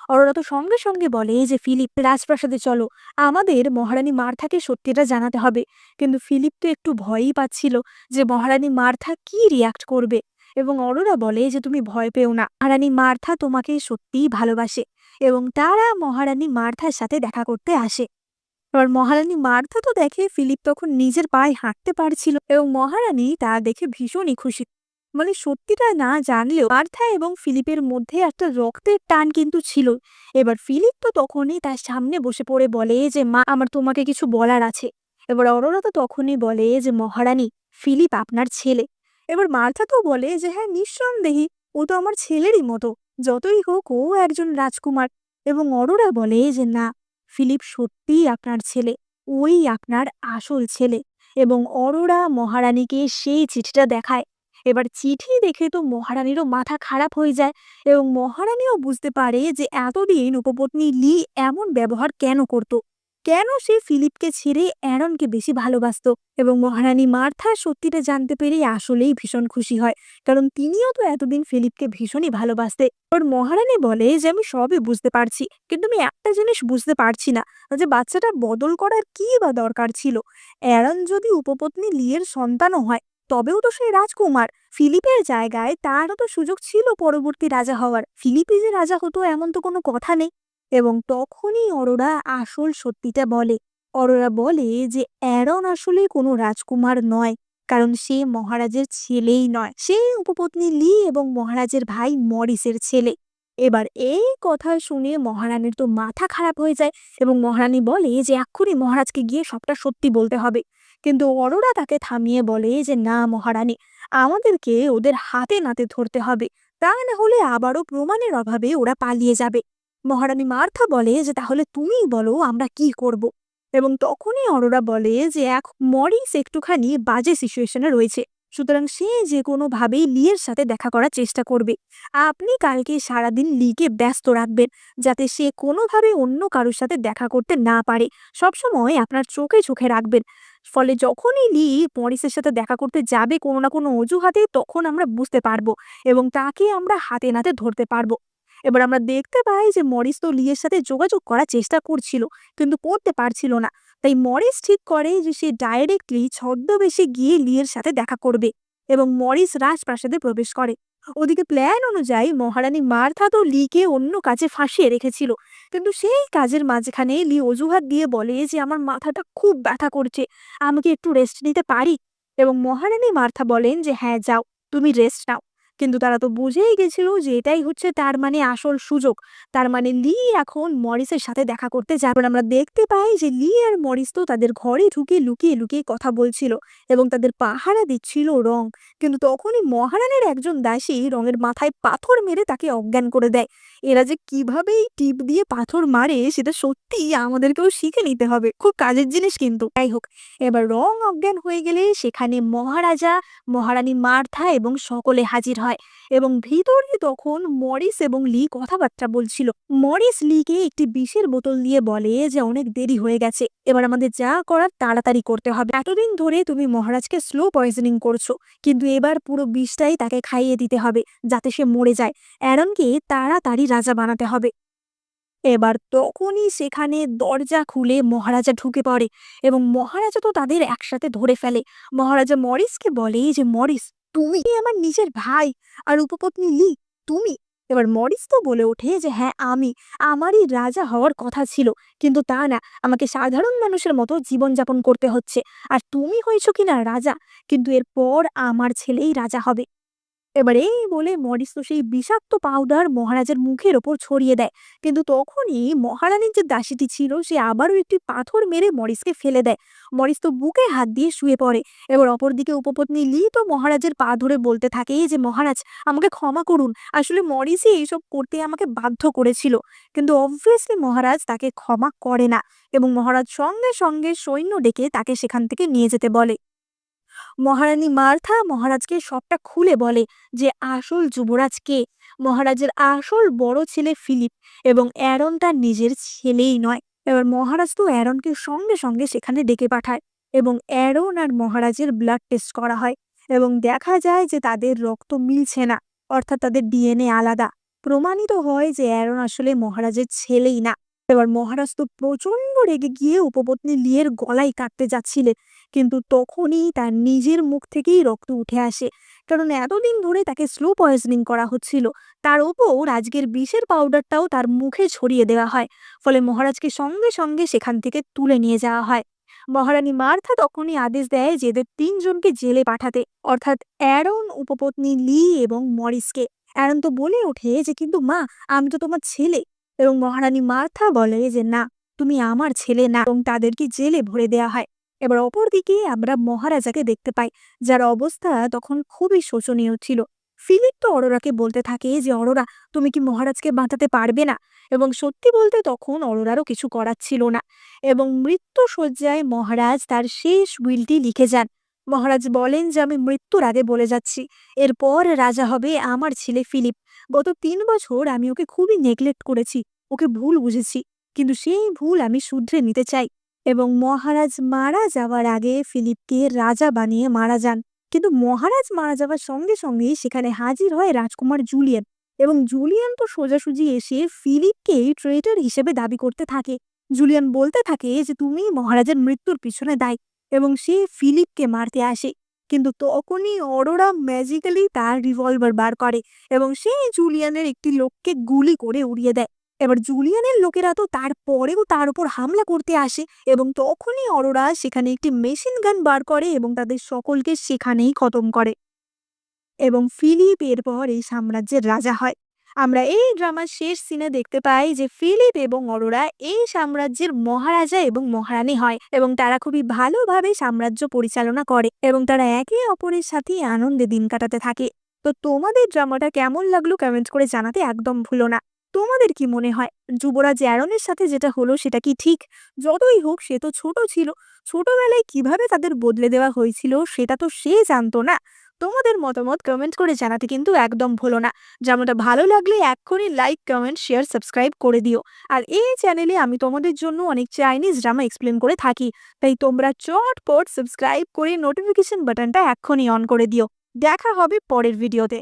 অরোরা তো সঙ্গে সঙ্গে বলে যে ফিলিপ, রাজপ্রাসাদে চলো, আমাদের মহারানী মার্থাকে সত্যিটা জানাতে হবে। কিন্তু ফিলিপ তো একটু ভয়ই পাচ্ছিল যে মহারানী মার্থা কি রিয়াক্ট করবে। এবং অরোরা বলে যে তুমি ভয় পেও না, মহারানী মার্থা তোমাকে সত্যিই ভালোবাসে। এবং তারা মহারানী মার্থার সাথে দেখা করতে আসে। এবার মহারানী মার্থা তো দেখে ফিলিপ তখন নিজের পায়ে হাঁটতে পারছিল এবং মহারানী তা দেখে ভীষণই খুশি। মানে সত্যিটা না জানলেও মার্থা এবং ফিলিপের মধ্যে একটা রক্তের টান কিন্তু ছিল। এবার ফিলিপ তো তখনই তার সামনে বসে পড়ে বলে যে মা, আমার তোমাকে কিছু বলার আছে। এবার অরোরা তো তখনই বলে যে মহারানী, ফিলিপ আপনার ছেলে। এবার মার্থা তো বলে যে হ্যাঁ নিঃসন্দেহে, ও তো আমার ছেলেরই মতো, যতই হোক ও একজন রাজকুমার। এবং অরোরা বলে যে না, ফিলিপ সত্যিই আপনার ছেলে, ওই আপনার আসল ছেলে। এবং অরোরা মহারানীকে সেই চিঠিটা দেখায়। এবার চিঠি দেখে তো মহারানীরও মাথা খারাপ হয়ে যায় এবং মহারানীও বুঝতে পারে যে এতদিন উপপত্নী লি এমন ব্যবহার কেন করত, কেন সে ফিলিপকে ছেড়ে অ্যারনকে বেশি ভালোবাসতো। এবং মহারানী মার্থা সত্যিটা জানতে পেরে আসলেই ভীষণ খুশি হয়, কারণ তিনিও তো এতদিন ফিলিপকে ভীষণই ভালোবাসতে। ওর মহারানী বলে যে আমি সবই বুঝতে পারছি, কিন্তু আমি একটা জিনিস বুঝতে পারছি না, যে বাচ্চাটা বদল করার কি বা দরকার ছিল। অ্যারন যদি উপপত্নী লিয়ের সন্তানও হয় তবেও তো সেই রাজকুমার, ফিলিপের জায়গায় তারও তো সুযোগ ছিল পরবর্তী রাজা হওয়ার। ফিলিপই যে রাজা হতো এমন তো কোনো কথা নেই। এবং তখনই অরোরা আসল সত্যিটা বলে অরোরা বলে যে অ্যারন আসলে কোনো রাজকুমার নয়, কারণ সে মহারাজের ছেলেই নয়, সে উপপত্নী লি এবং মহারাজের ভাই মরিসের ছেলে। এবার এই কথা শুনে মহারানীর তো মাথা খারাপ হয়ে যায় এবং মহারানী বলে যে এক্ষুনি মহারাজকে গিয়ে সবটা সত্যি বলতে হবে। কিন্তু অরোরা তাকে থামিয়ে বলে যে না মহারানী, আমাদেরকে ওদের হাতে নাতে ধরতে হবে, তা না হলে আবারও প্রমাণের অভাবে ওরা পালিয়ে যাবে। মহারানী মার্থা বলে যে তাহলে তুমিই বলো আমরা কি করব। এবং তখনই অরোরা বলে যে মরিস একটুখানি বাজে সিচুয়েশনে রয়েছে, সুতরাং সে যে কোনোভাবেই লিয়ের সাথে দেখা করার চেষ্টা করবে। আপনি কালকে সারাদিন লিকে ব্যস্ত রাখবেন, যাতে সে কোনোভাবে অন্য কারোর সাথে দেখা করতে না পারে। সবসময় আপনার চোখে চোখে রাখবেন। ফলে যখনই লি মরিসের সাথে দেখা করতে যাবে কোনো না কোনো অজুহাতে, তখন আমরা বুঝতে পারবো এবং তাকে আমরা হাতে নাতে ধরতে পারবো। এবার আমরা দেখতে পাই যে মরিস তো লিয়ের সাথে যোগাযোগ করার চেষ্টা করছিল, কিন্তু করতে পারছিল না। তাই মরিস ঠিক করে যে সে ডাইরেক্টলি ছদ্মবেশে গিয়ে লিয়ের সাথে দেখা করবে এবং মরিস রাজপ্রাসাদে প্রবেশ করে। ওদিকে প্ল্যান অনুযায়ী মহারানী মার্থা তো লিকে অন্য কাজে ফাঁসিয়ে রেখেছিল, কিন্তু সেই কাজের মাঝখানে লি অজুহাত দিয়ে বলে যে আমার মাথাটা খুব ব্যথা করছে, আমি কি একটু রেস্ট নিতে পারি? এবং মহারানী মার্থা বলেন যে হ্যাঁ যাও, তুমি রেস্ট নাও। কিন্তু তারা তো বুঝেই গেছিল যে এটাই হচ্ছে তার আসল সুযোগ। তার লি এখন মরিসের সাথে দেখা করতে যাবে। আমরা দেখতে পাই যে লি আর মরিস তো তাদের ঘরে ঢুকে লুকিয়ে লুকিয়ে কথা বলছিল এবং তাদের পাহারা দিচ্ছিল রং। কিন্তু তখনই মহারানীর একজন দাসী রঙের মাথায় পাথর মেরে তাকে অজ্ঞান করে দেয়। এরা যে কিভাবে এই টিপ দিয়ে পাথর মারে সেটা সত্যি আমাদেরকেও শিখে নিতে হবে, খুব কাজের জিনিস। কিন্তু যাই হোক, এবার রং অজ্ঞান হয়ে গেলে সেখানে মহারাজা, মহারানী মার্থা এবং সকলে হাজির হয় এবং ভিতরে তখন মরিস এবং লি কথাবার্তা বলছিল। মরিস লিকে একটি বিষের বোতল দিয়ে বলে যে অনেক দেরি হয়ে গেছে, এবার আমাদের যা করার তাড়াতাড়ি করতে হবে। এতদিন ধরে তুমি মহারাজকে স্লো পয়জনিং করছো, কিন্তু এবার পুরো বিষটাই তাকে খাইয়ে দিতে হবে যাতে সে মরে যায়। অ্যারনকে তাড়াতাড়ি রাজা বানাতে হবে। এবার তখনই সেখানে দরজা খুলে মহারাজা ঢুকে পড়ে এবং মহারাজা তো তাদের একসাথে ধরে ফেলে। মহারাজা মরিসকে বলে যে মরিস, তুমি আমার নিজের ভাই আর উপপত্নী লি, তুমি। এবার মরিস তো বলে ওঠে যে হ্যাঁ আমি, আমারই রাজা হওয়ার কথা ছিল, কিন্তু তা না, আমাকে সাধারণ মানুষের মতো জীবনযাপন করতে হচ্ছে। আর তুমি হয়েছ কিনা রাজা, কিন্তু এরপর আমার ছেলেই রাজা হবে। এবার এই বলে মরিস তো সেই বিষাক্ত পাউডার মহারাজের মুখের ওপর ছড়িয়ে দেয়। কিন্তু তখনই মহারানীর যে দাসীটি ছিল সে আবারও একটি পাথর মেরে মরিসকে ফেলে দেয়। মরিস তো বুকে হাত দিয়ে শুয়ে পড়ে। এবার অপরদিকে উপপত্নী লি তো মহারাজের পা ধরে বলতে থাকে যে মহারাজ, আমাকে ক্ষমা করুন, আসলে মরিসই এইসব করতে আমাকে বাধ্য করেছিল। কিন্তু অবভিয়াসলি মহারাজ তাকে ক্ষমা করে না এবং মহারাজ সঙ্গে সঙ্গে সৈন্য ডেকে তাকে সেখান থেকে নিয়ে যেতে বলে। মহারানী মার্থা মহারাজকে সবটা খুলে বলে যে আসল যুবরাজ কে। মহারাজের আসল বড় ছেলে ফিলিপ এবং অ্যারন তার নিজের ছেলেই নয়। এবার মহারাজ তো অ্যারনকে সঙ্গে সঙ্গে সেখানে ডেকে পাঠায় এবং অ্যারন আর মহারাজের ব্লাড টেস্ট করা হয় এবং দেখা যায় যে তাদের রক্ত মিলছে না, অর্থাৎ তাদের ডিএনএ আলাদা। প্রমাণিত হয় যে অ্যারন আসলে মহারাজের ছেলেই না। এবার মহারাজ তো প্রচন্ড রেগে গিয়ে উপপত্নী লিয়ের গলায় কাটতে যাচ্ছিলেন, কিন্তু তখনই তার নিজের মুখ থেকেই রক্ত উঠে আসে, কারণ এতদিন ধরে তাকে স্লো পয়জনিং করা হচ্ছিল। তার ওপর আজকের বিষের পাউডারটাও তার মুখে ছড়িয়ে দেওয়া হয়। ফলে মহারাজকে সঙ্গে সঙ্গে সেখান থেকে তুলে নিয়ে যাওয়া হয়। মহারানী মার্থা তখনই আদেশ দেয় যে এদের তিনজনকে জেলে পাঠাতে, অর্থাৎ অ্যারন, উপপত্নী লি এবং মরিসকে। অ্যারন তো বলে ওঠে যে কিন্তু মা, আমি তো তোমার ছেলে। এবং মহারানী মার্থা বলে যে না, তুমি আমার ছেলে না, এবং তাদেরকে জেলে ভরে দেওয়া হয়। এবার অপরদিকে আমরা মহারাজাকে দেখতে পাই, যার অবস্থা তখন খুবই শোচনীয় ছিল। ফিলিপ তো অরোরাকে বলতে থাকে যে অরোরা, তুমি কি মহারাজকে বাঁচাতে পারবে না? এবং সত্যি বলতে তখন অরোরারও কিছু করার ছিল না এবং মৃত্যু শয্যায় মহারাজ তার শেষ উইলটি লিখে যান। মহারাজ বলেন যে আমি মৃত্যুর আগে বলে যাচ্ছি, এরপর রাজা হবে আমার ছেলে ফিলিপ। গত 3 বছর আমি ওকে খুবই নেগলেক্ট করেছি, ওকে ভুল বুঝেছি, কিন্তু সেই ভুল আমি শুধরে নিতে চাই। এবং মহারাজ মারা যাওয়ার আগে ফিলিপকে রাজা বানিয়ে মারা যান। কিন্তু মহারাজ মারা যাওয়ার সঙ্গে সঙ্গে সেখানে হাজির হয় রাজকুমার জুলিয়ান এবং জুলিয়ান তো সোজাসুজি এসে ফিলিপকে ট্রেটর হিসেবে দাবি করতে থাকে। জুলিয়ান বলতে থাকে যে তুমি মহারাজের মৃত্যুর পিছনে দায়ী এবং সে ফিলিপকে মারতে আসে। কিন্তু তখনই অরোরা ম্যাজিক্যালি তার রিভলভার বার করে এবং সে জুলিয়ানের একটি লোককে গুলি করে উড়িয়ে দেয় এবার জুলিয়ানের লোকেরা তো তারপরেও তার উপর হামলা করতে আসে এবং তখনই অরোরা সেখানে একটি মেশিন গান বার করে এবং তাদের সকলকে সেখানেই খতম করে এবং ফিলিপ এরপর এই সাম্রাজ্যের রাজা হয়। আমরা এই ড্রামার শেষ সিনে দেখতে পাই যে ফিলিপ এবং অরোরা এই সাম্রাজ্যের মহারাজা এবং মহারানী হয় এবং তারা খুবই ভালোভাবে সাম্রাজ্য পরিচালনা করে এবং তারা একে অপরের সাথে আনন্দে দিন কাটাতে থাকে। তো তোমাদের ড্রামাটা কেমন লাগলো কমেন্ট করে জানাতে একদম ভুলো না। তোমাদের কি মনে হয় যুবরাজ অ্যারনের সাথে যেটা হলো সেটা কি ঠিক? যতই হোক সে তো ছোট ছিল, ছোটবেলায় কিভাবে তাদের বদলে দেওয়া হয়েছিল সেটা তো সে জানতো না। তোমাদের মতামত কমেন্ট করে জানাতে কিন্তু একদম ভুলো না। যেমনটা ভালো লাগলে এক্ষুনি লাইক, কমেন্ট, শেয়ার, সাবস্ক্রাইব করে দিও। আর এই চ্যানেলে আমি তোমাদের জন্য অনেক চাইনিজ ড্রামা এক্সপ্লেন করে থাকি, তাই তোমরা চটপট সাবস্ক্রাইব করে নোটিফিকেশন বাটনটা এক্ষুনি অন করে দিও। দেখা হবে পরের ভিডিওতে।